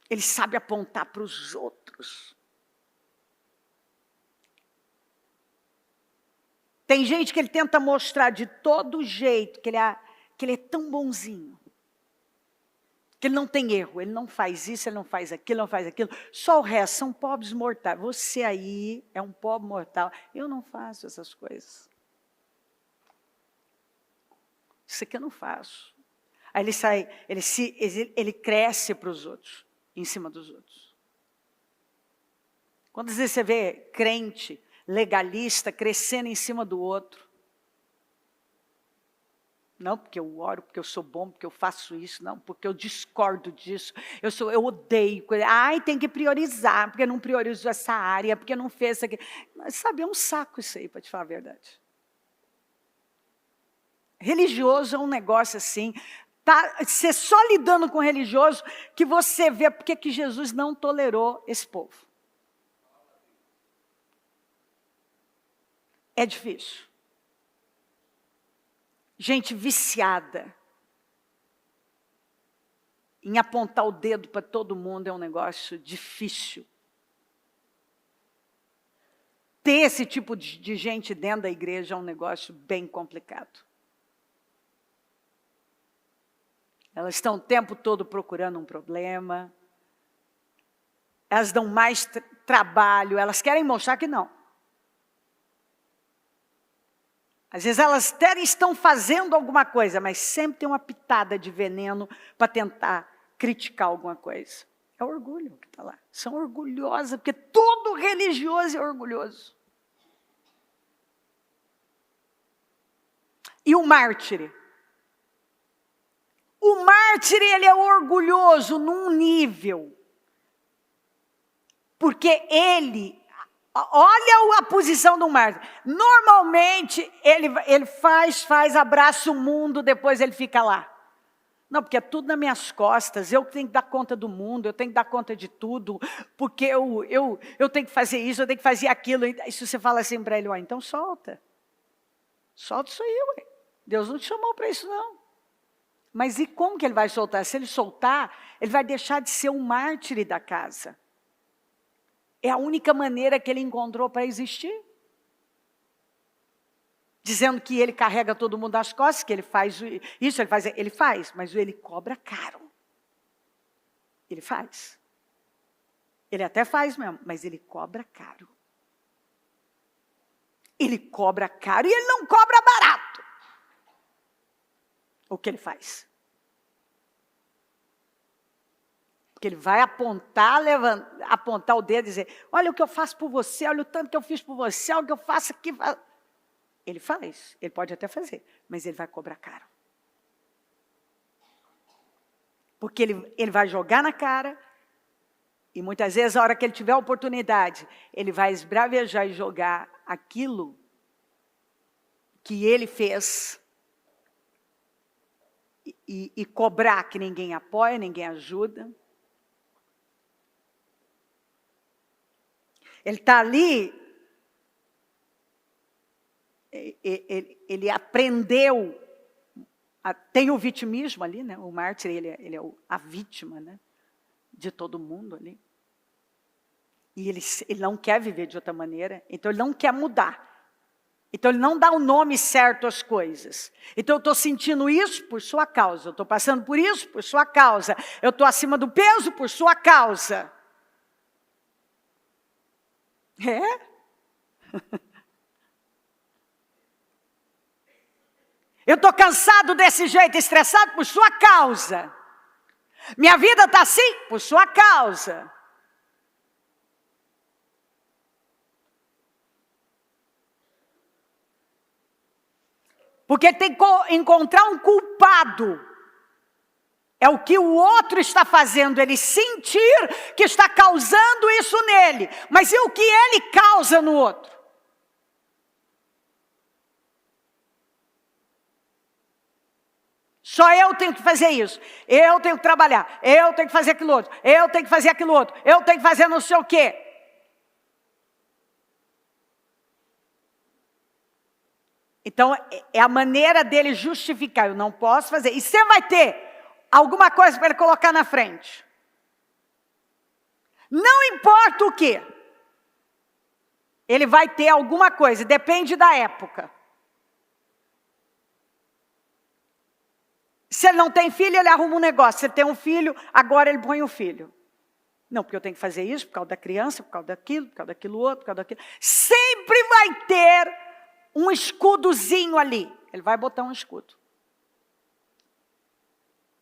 Ele sabe apontar para os outros. Tem gente que ele tenta mostrar de todo jeito que ele é tão bonzinho. Que ele não tem erro, ele não faz isso, ele não faz aquilo, Só o resto são pobres mortais. Você aí é um pobre mortal. Eu não faço essas coisas. Isso aqui eu não faço. Aí ele sai, ele cresce para os outros, em cima dos outros. Quantas vezes você vê crente, legalista, crescendo em cima do outro? Não porque eu oro, porque eu sou bom, porque eu faço isso, não, porque eu discordo disso, eu odeio. Ai, tem que priorizar, porque não priorizou essa área, porque não fez isso aqui. Mas, sabe, é um saco isso aí, para te falar a verdade. Religioso é um negócio assim, você só lidando com religioso que você vê porque que Jesus não tolerou esse povo. É difícil. Gente viciada em apontar o dedo para todo mundo é um negócio difícil. Ter esse tipo de gente dentro da igreja é um negócio bem complicado. Elas estão o tempo todo procurando um problema. Elas dão mais trabalho, elas querem mostrar que não. Às vezes elas até estão fazendo alguma coisa, mas sempre tem uma pitada de veneno para tentar criticar alguma coisa. É orgulho que está lá. São orgulhosas, porque todo religioso é orgulhoso. E o mártir? O mártir, ele é orgulhoso num nível. Porque ele... Olha a posição do mártir. Normalmente, ele faz, abraça o mundo, depois ele fica lá. Não, porque é tudo nas minhas costas, eu tenho que dar conta do mundo, eu tenho que dar conta de tudo, porque eu tenho que fazer isso, eu tenho que fazer aquilo. E se você fala assim para ele, então solta. Solta isso aí, ué. Deus não te chamou para isso, não. Mas e como que ele vai soltar? Se ele soltar, ele vai deixar de ser um mártir da casa. É a única maneira que ele encontrou para existir. Dizendo que ele carrega todo mundo nas costas, que ele faz isso, ele faz, mas ele cobra caro. Ele faz. Ele até faz mesmo, mas ele cobra caro. Ele cobra caro e ele não cobra barato. O que ele faz? Porque ele vai apontar o dedo e dizer, olha o que eu faço por você, olha o tanto que eu fiz por você, olha o que eu faço aqui. Ele faz, ele pode até fazer, mas ele vai cobrar caro. Porque ele vai jogar na cara, e muitas vezes, a hora que ele tiver a oportunidade, ele vai esbravejar e jogar aquilo que ele fez, e cobrar que ninguém apoia, ninguém ajuda. Ele está ali, ele aprendeu, tem o vitimismo ali, né? O mártir, ele é a vítima, né? de todo mundo ali. E ele não quer viver de outra maneira, então ele não quer mudar. Então ele não dá o nome certo às coisas. Então eu estou sentindo isso por sua causa, eu estou passando por isso por sua causa, eu estou acima do peso por sua causa. Eu estou cansado desse jeito, estressado por sua causa. Minha vida está assim por sua causa. Porque tem que encontrar um culpado. É o que o outro está fazendo, ele sentir que está causando isso nele. Mas e o que ele causa no outro? Só eu tenho que fazer isso. Eu tenho que trabalhar. Eu tenho que fazer aquilo outro. Eu tenho que fazer aquilo outro. Eu tenho que fazer não sei o quê. Então, é a maneira dele justificar. Eu não posso fazer. E você vai ter alguma coisa para ele colocar na frente. Não importa o quê. Ele vai ter alguma coisa. Depende da época. Se ele não tem filho, ele arruma um negócio. Se ele tem um filho, agora ele põe o filho. Não, porque eu tenho que fazer isso por causa da criança, por causa daquilo outro, por causa daquilo. Sempre vai ter um escudozinho ali. Ele vai botar um escudo.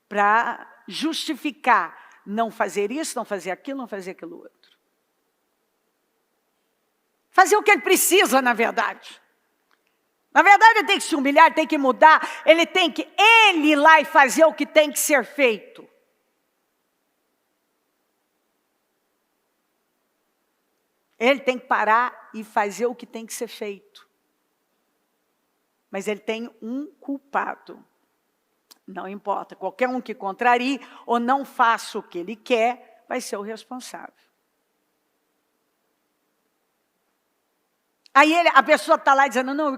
Para justificar não fazer isso, não fazer aquilo, não fazer aquilo outro. Fazer o que ele precisa, na verdade. Na verdade, ele tem que se humilhar, ele tem que mudar, ele tem que ir lá e fazer o que tem que ser feito. Ele tem que parar e fazer o que tem que ser feito. Mas ele tem um culpado. Não importa, qualquer um que contrarie ou não faça o que ele quer, vai ser o responsável. Aí a pessoa está lá dizendo, não, eu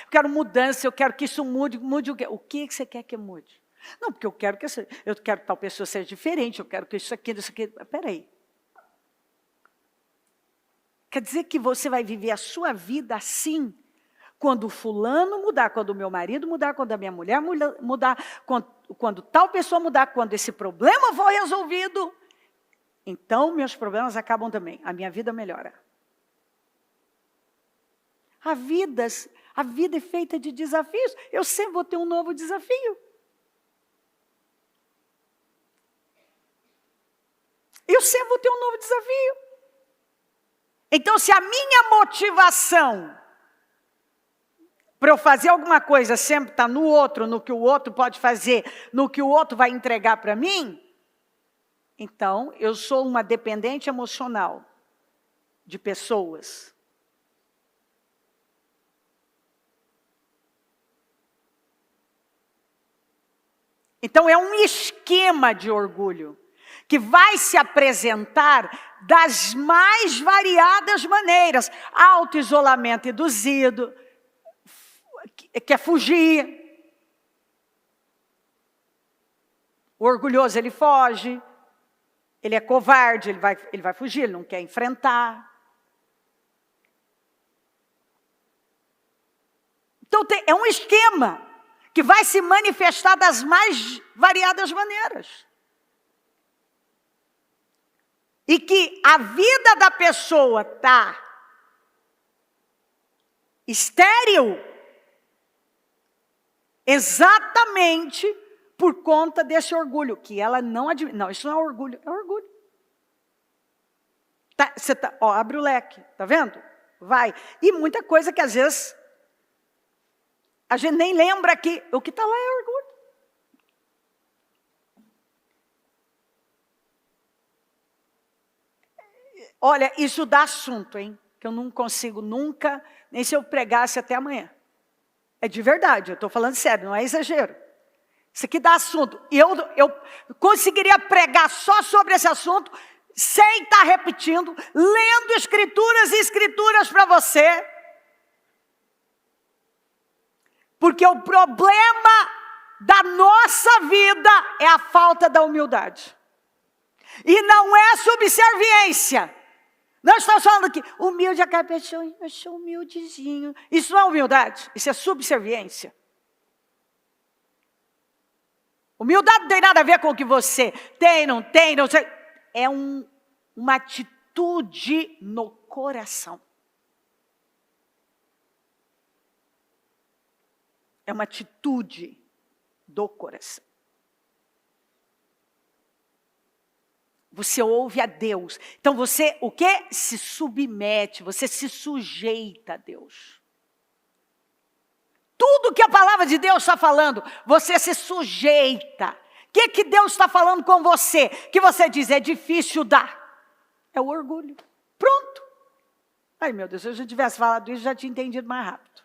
quero mudança, eu quero que isso mude. Mude o quê? O que você quer que mude? Não, porque eu quero que tal pessoa seja diferente, eu quero que isso aqui. Espera aí. Quer dizer que você vai viver a sua vida assim? Quando o fulano mudar, quando o meu marido mudar, quando a minha mulher mudar, quando tal pessoa mudar, quando esse problema for resolvido, então meus problemas acabam também, a minha vida melhora. A vida é feita de desafios, eu sempre vou ter um novo desafio. Eu sempre vou ter um novo desafio. Então, se a minha motivação para eu fazer alguma coisa sempre está no outro, no que o outro pode fazer, no que o outro vai entregar para mim, então eu sou uma dependente emocional de pessoas. Então é um esquema de orgulho que vai se apresentar das mais variadas maneiras. Auto-isolamento induzido, quer fugir. O orgulhoso, ele foge. Ele é covarde, ele vai fugir, ele não quer enfrentar. Então é um esquema que vai se manifestar das mais variadas maneiras. E que a vida da pessoa está estéril exatamente por conta desse orgulho, que ela não admite. Não, isso não é orgulho, é orgulho. Abre o leque, tá vendo? Vai. E muita coisa que às vezes a gente nem lembra que o que está lá é orgulho. Olha, isso dá assunto, hein? Que eu não consigo nunca, nem se eu pregasse até amanhã. É de verdade, eu estou falando sério, não é exagero. Isso aqui dá assunto. E eu conseguiria pregar só sobre esse assunto, sem estar repetindo, lendo escrituras e escrituras para você. Porque o problema da nossa vida é a falta da humildade. E não é subserviência. Nós estamos falando que humilde a pessoa, eu sou humildezinho. Isso não é humildade, isso é subserviência. Humildade não tem nada a ver com o que você tem, não sei. É uma atitude no coração. É uma atitude do coração. Você ouve a Deus. Então você, o quê? Se submete, você se sujeita a Deus. Tudo que a palavra de Deus está falando, você se sujeita. O que Deus está falando com você? Que você diz, é difícil dar. É o orgulho. Pronto. Ai, meu Deus, se eu já tivesse falado isso, já tinha entendido mais rápido.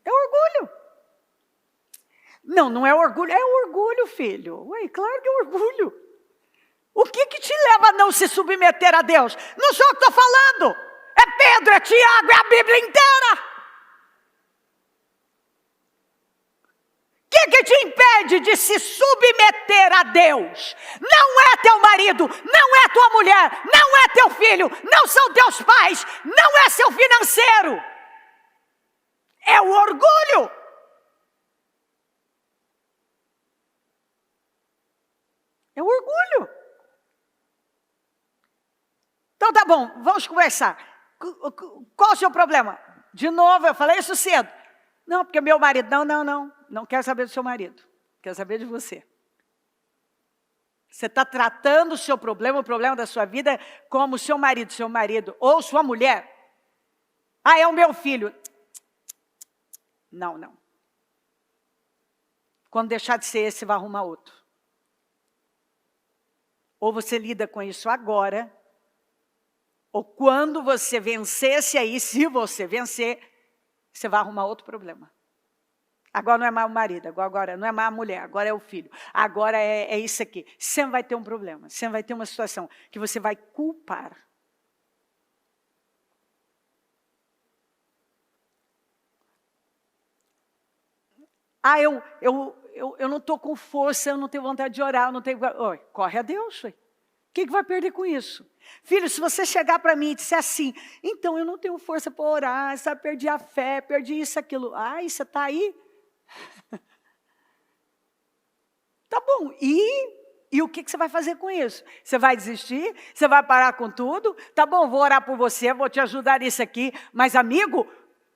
É orgulho. Não é orgulho, é orgulho, filho. Ué, claro que é orgulho. O que te leva a não se submeter a Deus? Não sou eu que estou falando. É Pedro, é Tiago, é a Bíblia inteira. O que te impede de se submeter a Deus? Não é teu marido, não é tua mulher, não é teu filho, não são teus pais, não é seu financeiro. É o orgulho. É o orgulho. Então tá bom, vamos conversar. Qual o seu problema? De novo, eu falei isso cedo. Não, porque meu marido, não quero saber do seu marido. Quero saber de você. Você está tratando o seu problema, o problema da sua vida, como seu marido ou sua mulher. Ah, é o meu filho. Não. Quando deixar de ser esse, você vai arrumar outro. Ou você lida com isso agora, ou quando você vencer esse aí, se você vencer, você vai arrumar outro problema. Agora não é mais o marido, agora não é mais a mulher, agora é o filho. Agora é isso aqui. Sempre vai ter um problema, sempre vai ter uma situação que você vai culpar. Ah, eu não estou com força, eu não tenho vontade de orar, eu não tenho... Oi, corre a Deus, ué. O que vai perder com isso? Filho, se você chegar para mim e disser assim, então eu não tenho força para orar, sabe, perdi a fé, perdi isso, aquilo. Ai, você está aí? Tá bom, e o que você vai fazer com isso? Você vai desistir? Você vai parar com tudo? Tá bom, vou orar por você, vou te ajudar nisso aqui, mas amigo,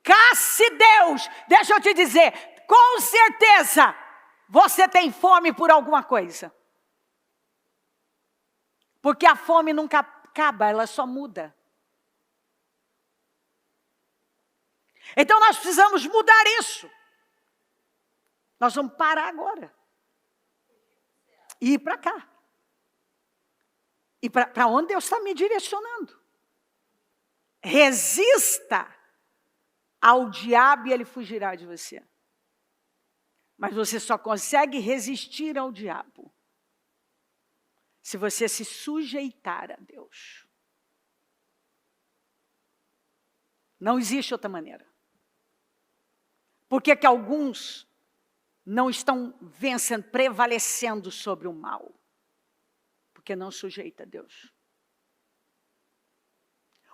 casse Deus, deixa eu te dizer, com certeza, você tem fome por alguma coisa. Porque a fome nunca acaba, ela só muda. Então nós precisamos mudar isso. Nós vamos parar agora. E ir para cá. E para onde Deus está me direcionando. Resista ao diabo e ele fugirá de você. Mas você só consegue resistir ao diabo se você se sujeitar a Deus. Não existe outra maneira. Por que que alguns não estão vencendo, prevalecendo sobre o mal? Porque não sujeita a Deus.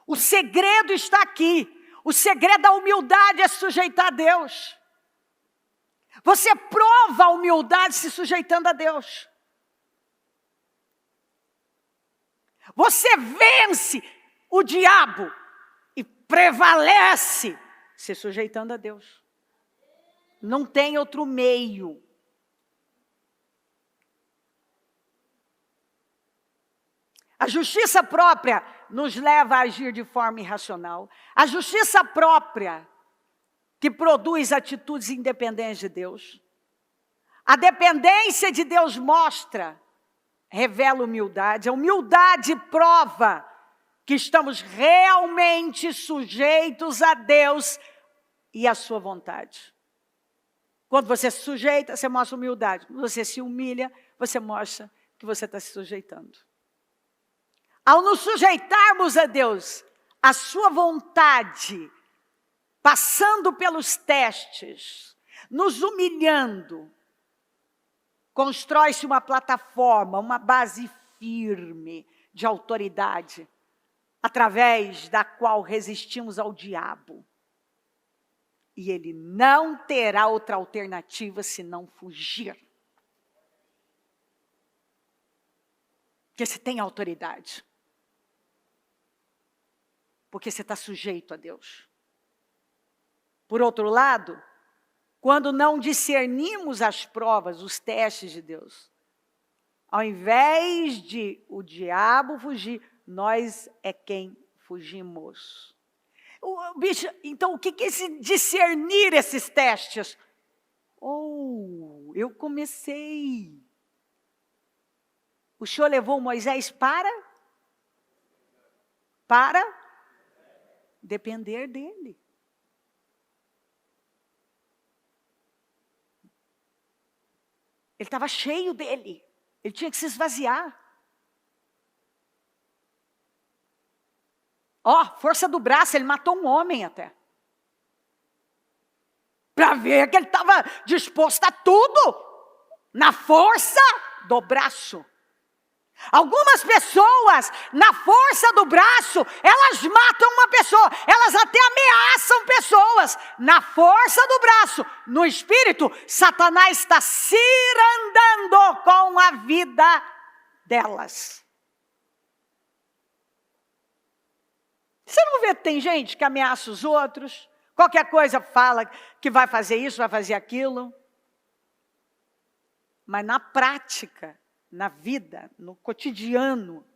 O segredo está aqui. O segredo da humildade é sujeitar a Deus. Você prova a humildade se sujeitando a Deus. Você vence o diabo e prevalece se sujeitando a Deus. Não tem outro meio. A justiça própria nos leva a agir de forma irracional. A justiça própria que produz atitudes independentes de Deus. A dependência de Deus revela humildade. A humildade prova que estamos realmente sujeitos a Deus e à sua vontade. Quando você se sujeita, você mostra humildade. Quando você se humilha, você mostra que você está se sujeitando. Ao nos sujeitarmos a Deus, a sua vontade, passando pelos testes, nos humilhando, constrói-se uma plataforma, uma base firme de autoridade, através da qual resistimos ao diabo. E ele não terá outra alternativa senão fugir. Porque você tem autoridade. Porque você está sujeito a Deus. Por outro lado, quando não discernimos as provas, os testes de Deus, ao invés de o diabo fugir, nós é quem fugimos. Então, o que é esse discernir esses testes? Eu comecei. O Senhor levou Moisés para depender dele. Ele estava cheio dele. Ele tinha que se esvaziar. Força do braço, ele matou um homem até. Para ver que ele estava disposto a tudo. Na força do braço. Algumas pessoas, na força do braço, elas matam uma pessoa. Elas até ameaçam pessoas. Na força do braço, no espírito, Satanás está cirandando com a vida delas. Você não vê que tem gente que ameaça os outros? Qualquer coisa fala que vai fazer isso, vai fazer aquilo. Mas na prática, na vida, no cotidiano,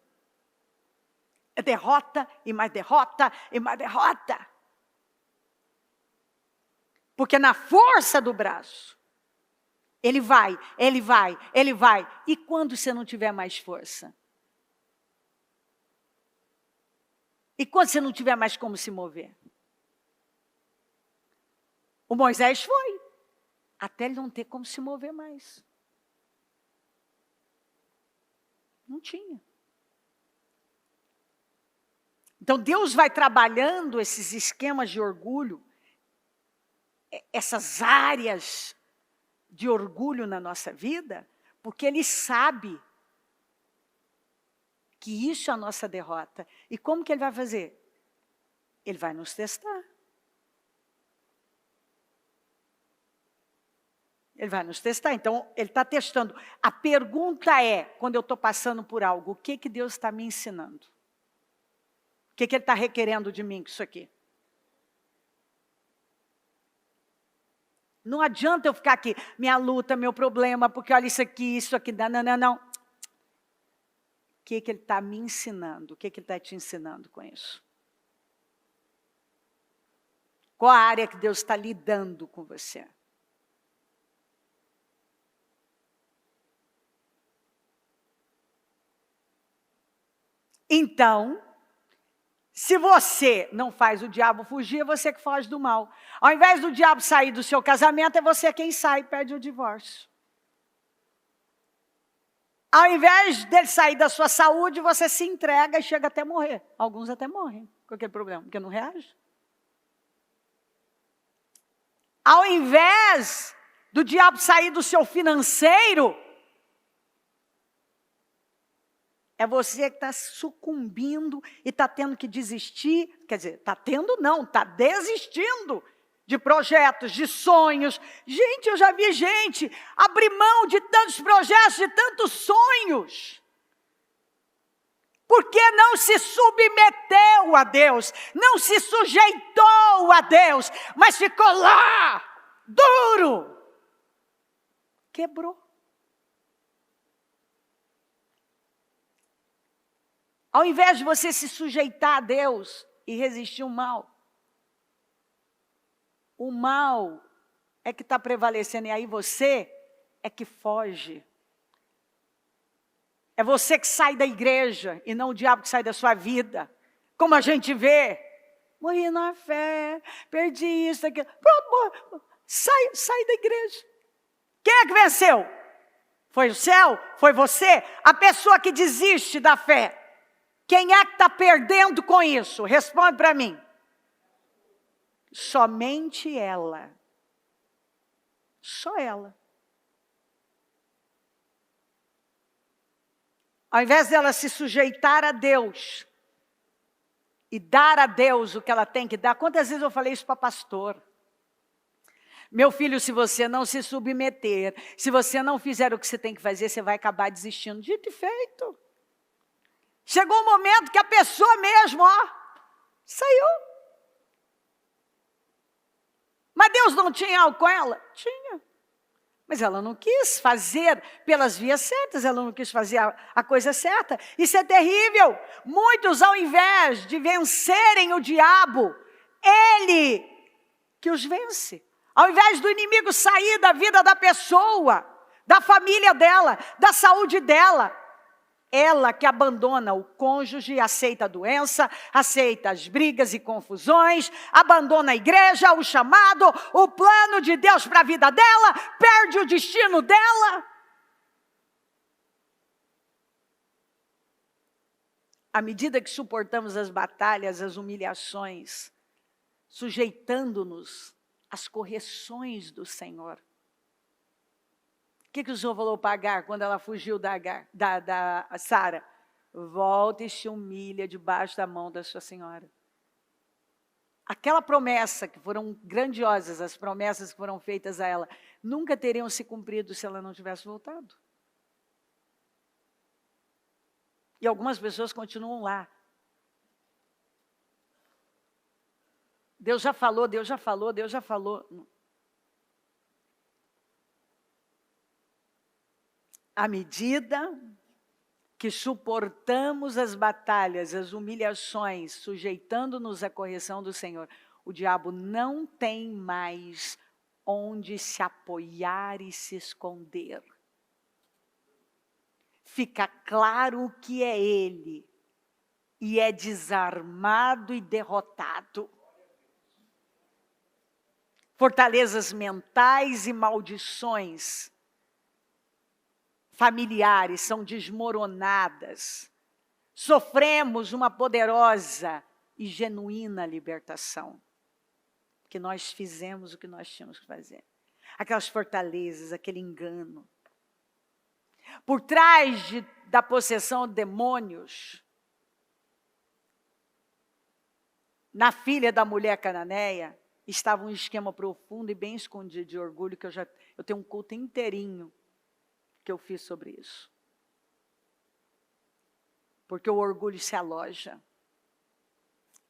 é derrota e mais derrota e mais derrota. Porque na força do braço, ele vai. E quando você não tiver mais força? E quando você não tiver mais como se mover? O Moisés foi, até ele não ter como se mover mais. Não tinha. Então Deus vai trabalhando esses esquemas de orgulho, essas áreas de orgulho na nossa vida, porque Ele sabe que isso é a nossa derrota. E como que Ele vai fazer? Ele vai nos testar. Ele vai nos testar. Então, Ele está testando. A pergunta é, quando eu estou passando por algo, o que Deus está me ensinando? O que Ele está requerendo de mim com isso aqui? Não adianta eu ficar aqui, minha luta, meu problema, porque olha isso aqui, não. O que Ele está me ensinando? O que Ele está te ensinando com isso? Qual a área que Deus está lidando com você? Então, se você não faz o diabo fugir, é você que foge do mal. Ao invés do diabo sair do seu casamento, é você quem sai e pede o divórcio. Ao invés dele sair da sua saúde, você se entrega e chega até morrer. Alguns até morrem com aquele problema, porque não reage. Ao invés do diabo sair do seu financeiro, é você que está sucumbindo e está tendo que desistir. Quer dizer, está tendo não, está desistindo de projetos, de sonhos. Gente, eu já vi gente abrir mão de tantos projetos, de tantos sonhos. Porque não se submeteu a Deus, não se sujeitou a Deus, mas ficou lá, duro. Quebrou. Ao invés de você se sujeitar a Deus e resistir ao mal, o mal é que está prevalecendo, e aí você é que foge. É você que sai da igreja e não o diabo que sai da sua vida. Como a gente vê, morri na fé, perdi isso, aquilo. Pronto, sai da igreja. Quem é que venceu? Foi o céu? Foi você? A pessoa que desiste da fé. Quem é que está perdendo com isso? Responde para mim. Somente ela. Só ela. Ao invés dela se sujeitar a Deus e dar a Deus o que ela tem que dar. Quantas vezes eu falei isso para pastor? Meu filho, se você não se submeter, se você não fizer o que você tem que fazer, você vai acabar desistindo. Dito e feito. Chegou um momento que a pessoa mesmo, saiu. Mas Deus não tinha algo com ela? Tinha. Mas ela não quis fazer pelas vias certas, ela não quis fazer a coisa certa. Isso é terrível. Muitos, ao invés de vencerem o diabo, ele que os vence. Ao invés do inimigo sair da vida da pessoa, da família dela, da saúde dela, ela que abandona o cônjuge, aceita a doença, aceita as brigas e confusões, abandona a igreja, o chamado, o plano de Deus para a vida dela, perde o destino dela. À medida que suportamos as batalhas, as humilhações, sujeitando-nos às correções do Senhor. O que o Senhor falou para Agar quando ela fugiu da Sara? Volta e se humilha debaixo da mão da sua senhora. Aquela promessa, que foram grandiosas, as promessas que foram feitas a ela, nunca teriam se cumprido se ela não tivesse voltado. E algumas pessoas continuam lá. Deus já falou, Deus já falou, Deus já falou. À medida que suportamos as batalhas, as humilhações, sujeitando-nos à correção do Senhor, o diabo não tem mais onde se apoiar e se esconder. Fica claro que é ele, e é desarmado e derrotado. Fortalezas mentais e maldições familiares são desmoronadas. Sofremos uma poderosa e genuína libertação. Porque nós fizemos o que nós tínhamos que fazer. Aquelas fortalezas, aquele engano. Por trás da possessão de demônios, na filha da mulher cananeia, estava um esquema profundo e bem escondido de orgulho, que eu tenho um culto inteirinho que eu fiz sobre isso. Porque o orgulho se aloja.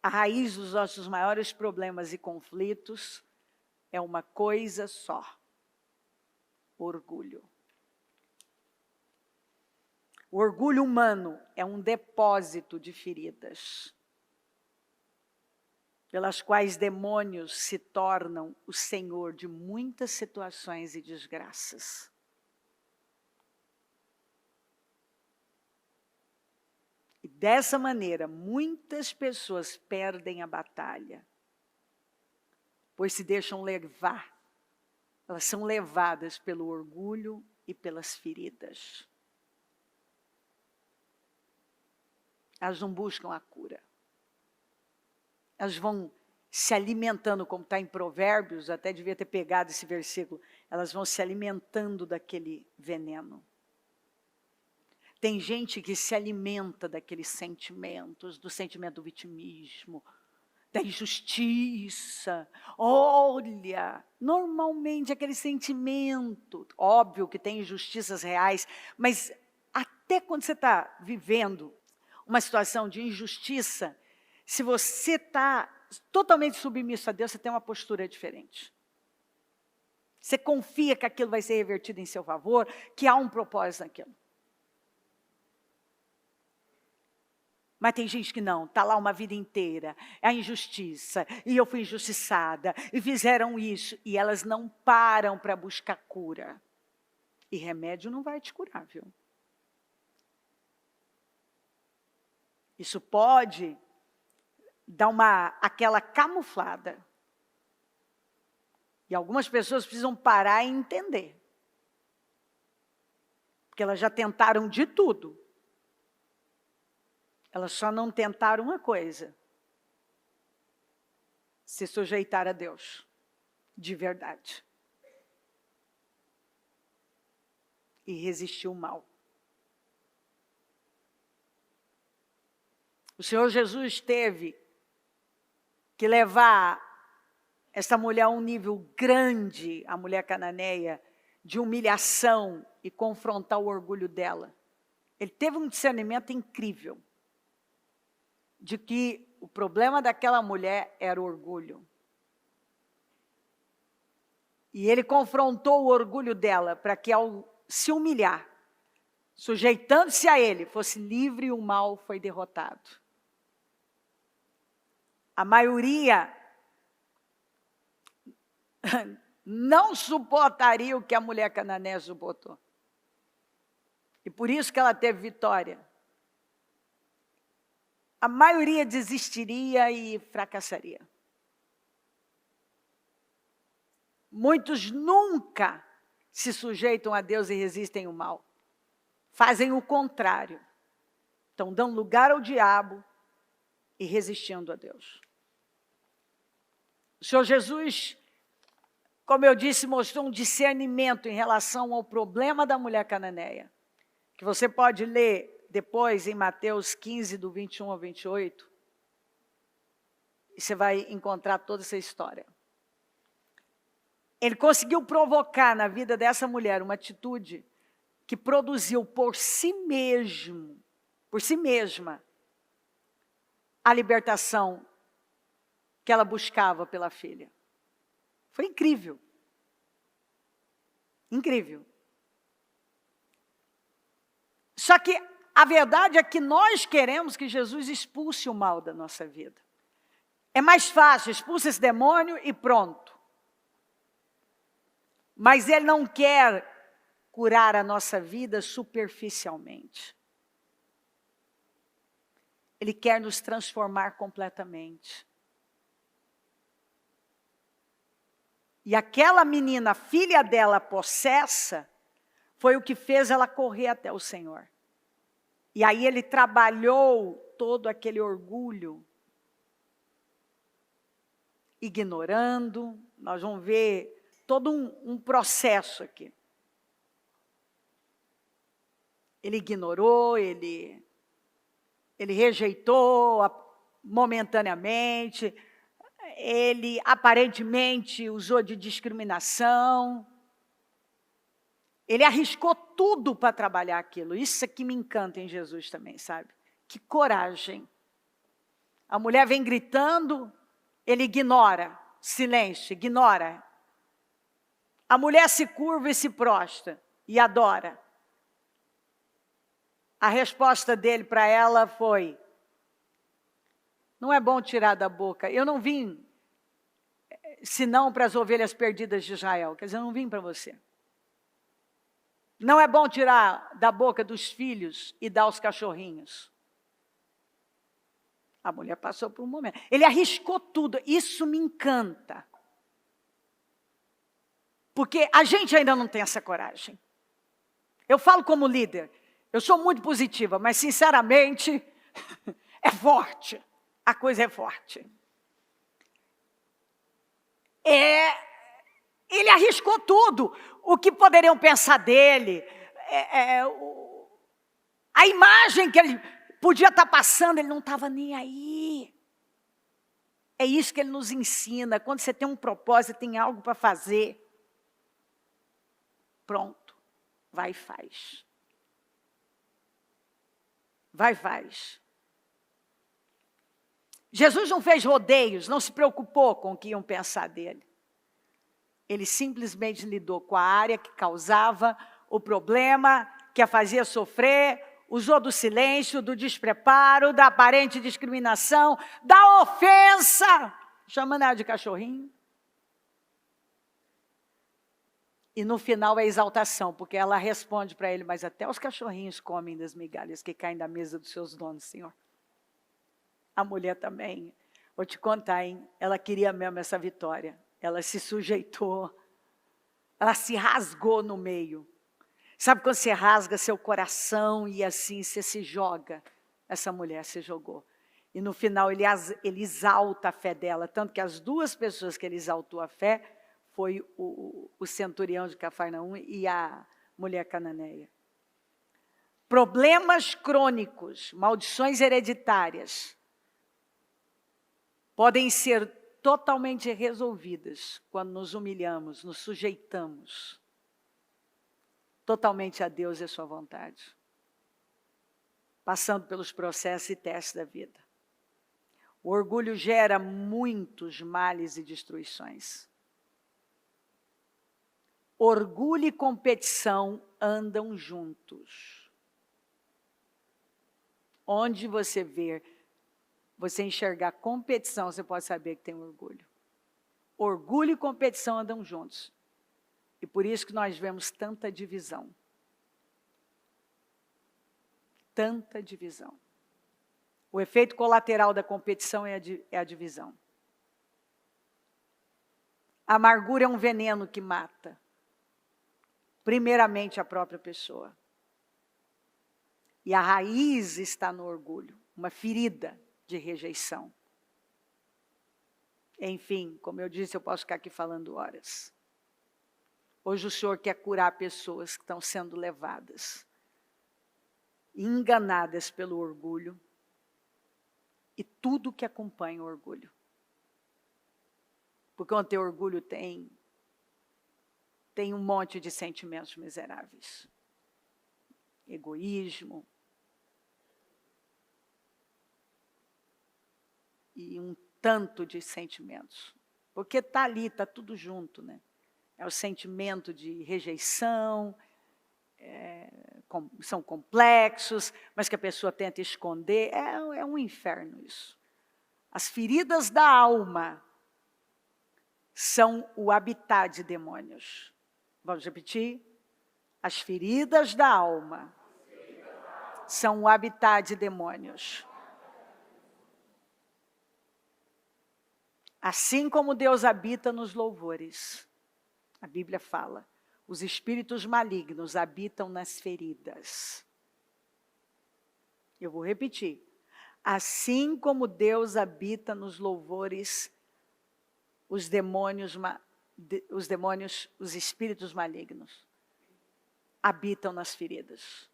A raiz dos nossos maiores problemas e conflitos é uma coisa só: orgulho. O orgulho humano é um depósito de feridas, pelas quais demônios se tornam o senhor de muitas situações e desgraças. E dessa maneira, muitas pessoas perdem a batalha, pois se deixam levar. Elas são levadas pelo orgulho e pelas feridas. Elas não buscam a cura. Elas vão se alimentando, como está em Provérbios, até devia ter pegado esse versículo, elas vão se alimentando daquele veneno. Tem gente que se alimenta daqueles sentimentos, do sentimento do vitimismo, da injustiça. Olha, normalmente aquele sentimento, óbvio que tem injustiças reais, mas até quando você está vivendo uma situação de injustiça, se você está totalmente submisso a Deus, você tem uma postura diferente. Você confia que aquilo vai ser revertido em seu favor, que há um propósito naquilo. Mas tem gente que não, está lá uma vida inteira, é a injustiça, e eu fui injustiçada, e fizeram isso, e elas não param para buscar cura. E remédio não vai te curar, viu? Isso pode dar aquela camuflada. E algumas pessoas precisam parar e entender. Porque elas já tentaram de tudo. Elas só não tentaram uma coisa: se sujeitar a Deus, de verdade. E resistir ao mal. O Senhor Jesus teve que levar essa mulher a um nível grande, a mulher cananeia, de humilhação e confrontar o orgulho dela. Ele teve um discernimento incrível de que o problema daquela mulher era o orgulho. E ele confrontou o orgulho dela para que, ao se humilhar, sujeitando-se a ele, fosse livre e o mal foi derrotado. A maioria não suportaria o que a mulher cananeia suportou. E por isso que ela teve vitória. A maioria desistiria e fracassaria. Muitos nunca se sujeitam a Deus e resistem ao mal. Fazem o contrário. Então, dão lugar ao diabo e resistindo a Deus. O Senhor Jesus, como eu disse, mostrou um discernimento em relação ao problema da mulher cananeia, que você pode ler depois em Mateus 15, do 21 ao 28, e você vai encontrar toda essa história. Ele conseguiu provocar na vida dessa mulher uma atitude que produziu por si mesma, a libertação que ela buscava pela filha. Foi incrível. Incrível. Só que a verdade é que nós queremos que Jesus expulse o mal da nossa vida. É mais fácil, expulsa esse demônio e pronto. Mas Ele não quer curar a nossa vida superficialmente. Ele quer nos transformar completamente. E aquela menina, filha dela possessa, foi o que fez ela correr até o Senhor. E aí Ele trabalhou todo aquele orgulho, ignorando. Nós vamos ver todo um processo aqui. Ele ignorou, ele rejeitou momentaneamente, ele aparentemente usou de discriminação, ele arriscou tudo para trabalhar aquilo. Isso aqui me encanta em Jesus também, sabe? Que coragem. A mulher vem gritando, ele ignora, silêncio, ignora. A mulher se curva e se prostra e adora. A resposta dele para ela foi: não é bom tirar da boca. Eu não vim senão para as ovelhas perdidas de Israel. Quer dizer, eu não vim para você. Não é bom tirar da boca dos filhos e dar aos cachorrinhos. A mulher passou por um momento. Ele arriscou tudo. Isso me encanta. Porque a gente ainda não tem essa coragem. Eu falo como líder. Eu sou muito positiva, mas sinceramente, é forte. A coisa é forte. Ele arriscou tudo. O que poderiam pensar dele, a imagem que ele podia estar passando, ele não estava nem aí. É isso que ele nos ensina. Quando você tem um propósito, tem algo para fazer, pronto, vai e faz. Vai e faz. Jesus não fez rodeios, não se preocupou com o que iam pensar dele. Ele simplesmente lidou com a área que causava o problema, que a fazia sofrer, usou do silêncio, do despreparo, da aparente discriminação, da ofensa, chamando ela de cachorrinho. E no final é a exaltação, porque ela responde para ele: mas até os cachorrinhos comem das migalhas que caem da mesa dos seus donos, Senhor. A mulher também, vou te contar, hein? Ela queria mesmo essa vitória. Ela se sujeitou, ela se rasgou no meio. Sabe quando você rasga seu coração e assim você se joga? Essa mulher se jogou. E no final ele exalta a fé dela, tanto que as duas pessoas que ele exaltou a fé foi o centurião de Cafarnaum e a mulher cananeia. Problemas crônicos, maldições hereditárias, podem ser totalmente resolvidas quando nos humilhamos, nos sujeitamos totalmente a Deus e a sua vontade, passando pelos processos e testes da vida. O orgulho gera muitos males e destruições. Orgulho e competição andam juntos. Onde você enxergar competição, você pode saber que tem orgulho. Orgulho e competição andam juntos. E por isso que nós vemos tanta divisão. Tanta divisão. O efeito colateral da competição é a divisão. A amargura é um veneno que mata, primeiramente, a própria pessoa. E a raiz está no orgulho, uma ferida de rejeição. Enfim, como eu disse, eu posso ficar aqui falando horas. Hoje o Senhor quer curar pessoas que estão sendo levadas, enganadas pelo orgulho e tudo que acompanha o orgulho. Porque onde tem orgulho tem um monte de sentimentos miseráveis. Egoísmo. E um tanto de sentimentos. Porque está ali, está tudo junto, né? É o sentimento de rejeição, são complexos, mas que a pessoa tenta esconder. É um inferno isso. As feridas da alma são o habitat de demônios. Vamos repetir? As feridas da alma são o habitat de demônios. Assim como Deus habita nos louvores, a Bíblia fala, os espíritos malignos habitam nas feridas. Eu vou repetir. Assim como Deus habita nos louvores, os espíritos malignos habitam nas feridas.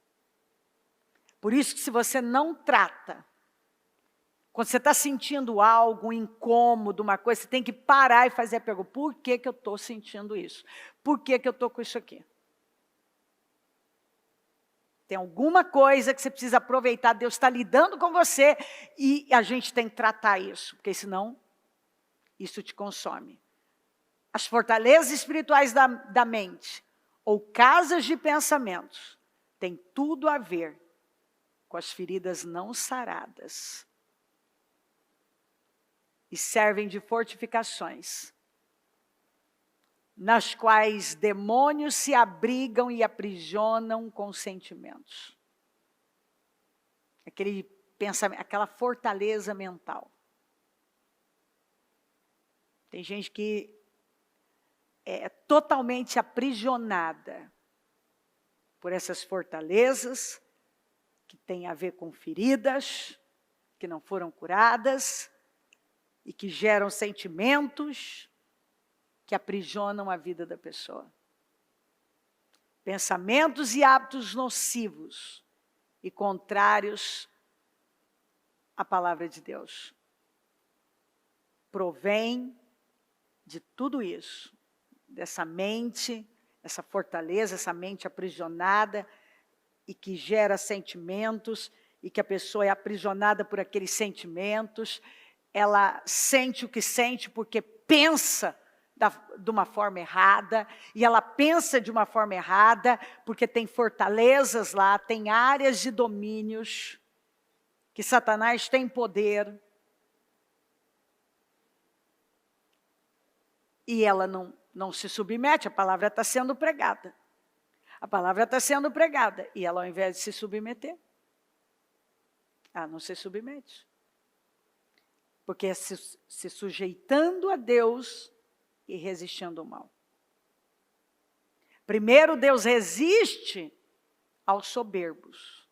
Por isso que se você não trata, quando você está sentindo algo, um incômodo, uma coisa, você tem que parar e fazer a pergunta, por que eu estou sentindo isso? Por que eu estou com isso aqui? Tem alguma coisa que você precisa aproveitar, Deus está lidando com você e a gente tem que tratar isso, porque senão isso te consome. As fortalezas espirituais da mente, ou casas de pensamentos, tem tudo a ver com as feridas não saradas. E servem de fortificações, nas quais demônios se abrigam e aprisionam com sentimentos. Aquele pensamento, aquela fortaleza mental. Tem gente que é totalmente aprisionada por essas fortalezas, que tem a ver com feridas, que não foram curadas, e que geram sentimentos que aprisionam a vida da pessoa. Pensamentos e hábitos nocivos e contrários à palavra de Deus. Provém de tudo isso, dessa mente, essa fortaleza, essa mente aprisionada e que gera sentimentos e que a pessoa é aprisionada por aqueles sentimentos. Ela sente o que sente porque pensa de uma forma errada, e ela pensa de uma forma errada porque tem fortalezas lá, tem áreas de domínios que Satanás tem poder. E ela não se submete, a palavra está sendo pregada. A palavra está sendo pregada, e ela, ao invés de se submeter, ela não se submete. Porque é se sujeitando a Deus e resistindo ao mal. Primeiro, Deus resiste aos soberbos.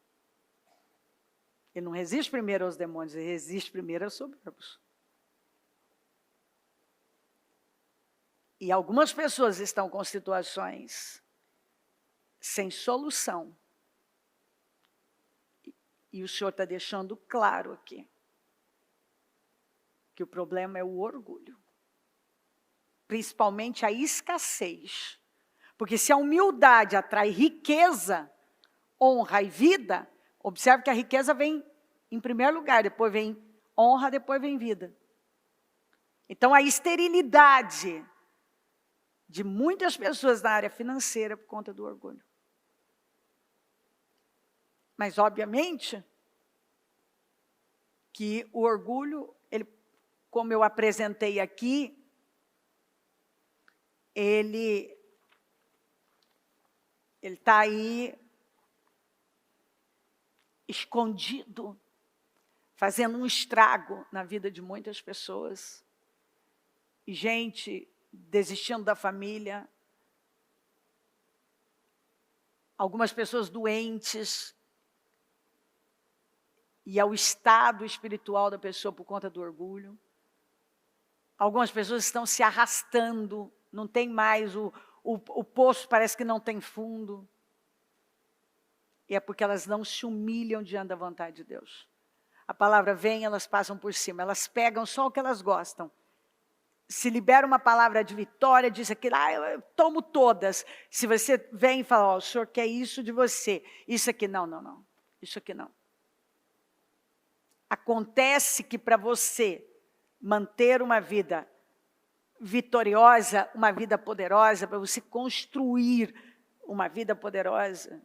Ele não resiste primeiro aos demônios, ele resiste primeiro aos soberbos. E algumas pessoas estão com situações sem solução, E o Senhor está deixando claro aqui que o problema é o orgulho. Principalmente a escassez. Porque se a humildade atrai riqueza, honra e vida, observe que a riqueza vem em primeiro lugar, depois vem honra, depois vem vida. Então a esterilidade de muitas pessoas na área financeira por conta do orgulho. Mas, obviamente, que o orgulho, ele, como eu apresentei aqui, ele está aí escondido, fazendo um estrago na vida de muitas pessoas. E gente desistindo da família, algumas pessoas doentes, e ao estado espiritual da pessoa por conta do orgulho. Algumas pessoas estão se arrastando, não tem mais, o poço parece que não tem fundo. E é porque elas não se humilham diante da vontade de Deus. A palavra vem, elas passam por cima, elas pegam só o que elas gostam. Se libera uma palavra de vitória, diz aquilo, eu tomo todas. Se você vem e fala, o Senhor quer isso de você, isso aqui, não, isso aqui não. Acontece que para você manter uma vida vitoriosa, uma vida poderosa, para você construir uma vida poderosa,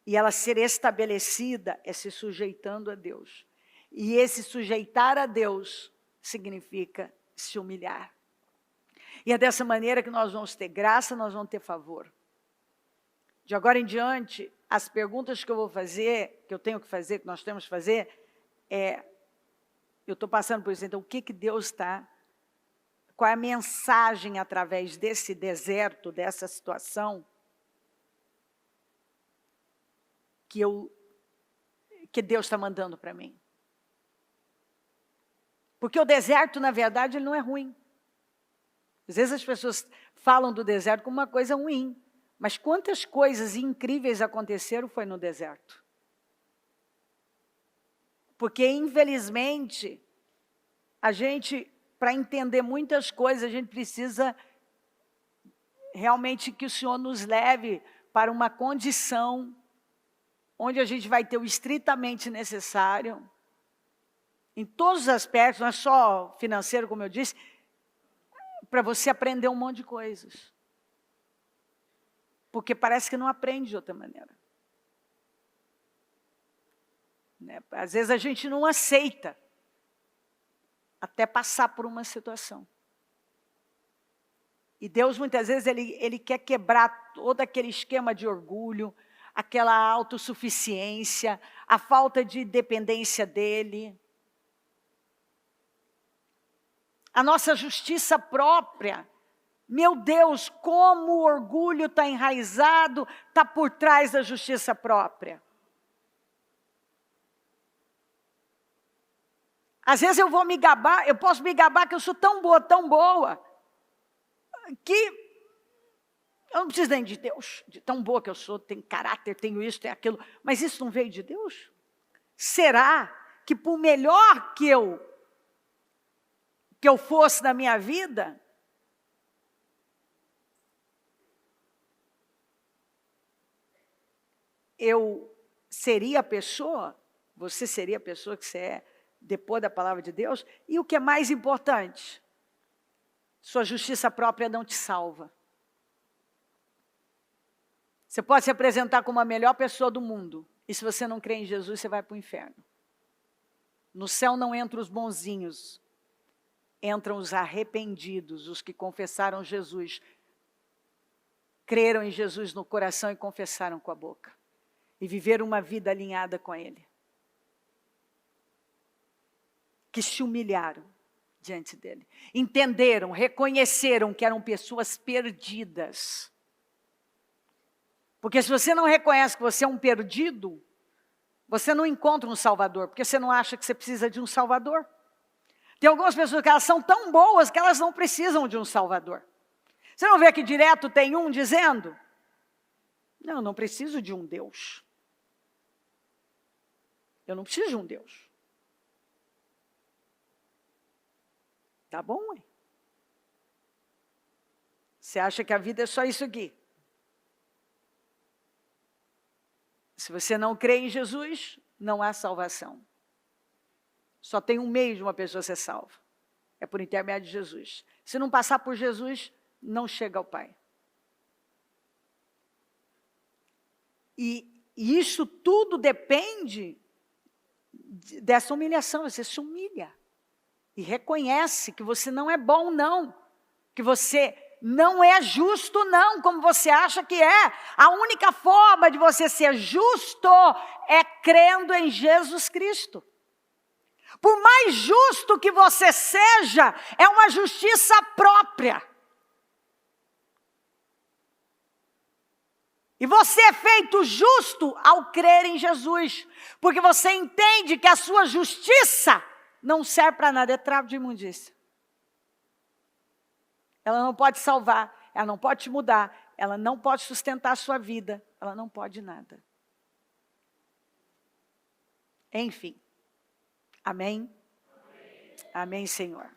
e ela ser estabelecida, é se sujeitando a Deus. E esse sujeitar a Deus significa se humilhar. E é dessa maneira que nós vamos ter graça, nós vamos ter favor. De agora em diante, as perguntas que eu vou fazer, que eu tenho que fazer, que nós temos que fazer, eu estou passando por isso, então o que Deus está, qual é a mensagem através desse deserto, dessa situação, que Deus está mandando para mim. Porque o deserto, na verdade, ele não é ruim. Às vezes as pessoas falam do deserto como uma coisa ruim, mas quantas coisas incríveis aconteceram foi no deserto. Porque, infelizmente, a gente, para entender muitas coisas, a gente precisa realmente que o Senhor nos leve para uma condição onde a gente vai ter o estritamente necessário, em todos os aspectos, não é só financeiro, como eu disse, para você aprender um monte de coisas. Porque parece que não aprende de outra maneira. Às vezes a gente não aceita até passar por uma situação. E Deus, muitas vezes, ele quer quebrar todo aquele esquema de orgulho, aquela autossuficiência, a falta de dependência dele. A nossa justiça própria. Meu Deus, como o orgulho está enraizado, está por trás da justiça própria. Às vezes eu vou me gabar, eu posso me gabar que eu sou tão boa, que eu não preciso nem de Deus, de tão boa que eu sou, tenho caráter, tenho isso, tenho aquilo, mas isso não veio de Deus? Será que por melhor que eu fosse na minha vida, eu seria a pessoa, você seria a pessoa que você é, depois da palavra de Deus? E o que é mais importante, sua justiça própria não te salva. Você pode se apresentar como a melhor pessoa do mundo, e se você não crê em Jesus, você vai para o inferno. No céu não entram os bonzinhos, entram os arrependidos, os que confessaram Jesus, creram em Jesus no coração e confessaram com a boca, e viveram uma vida alinhada com Ele. Que se humilharam diante dele. Entenderam, reconheceram que eram pessoas perdidas. Porque se você não reconhece que você é um perdido, você não encontra um Salvador, porque você não acha que você precisa de um Salvador. Tem algumas pessoas que elas são tão boas que elas não precisam de um Salvador. Você não vê que direto tem um dizendo, não preciso de um Deus. Eu não preciso de um Deus. Tá bom, ué? Você acha que a vida é só isso aqui? Se você não crê em Jesus, não há salvação. Só tem um meio de uma pessoa ser salva. É por intermédio de Jesus. Se não passar por Jesus, não chega ao Pai. E isso tudo depende dessa humilhação. Você se humilha. E reconhece que você não é bom, não. Que você não é justo, não, como você acha que é. A única forma de você ser justo é crendo em Jesus Cristo. Por mais justo que você seja, é uma justiça própria. E você é feito justo ao crer em Jesus, porque você entende que a sua justiça não serve para nada, é trapo de imundícia. Ela não pode salvar, ela não pode te mudar, ela não pode sustentar a sua vida, ela não pode nada. Enfim. Amém? Amém, Senhor.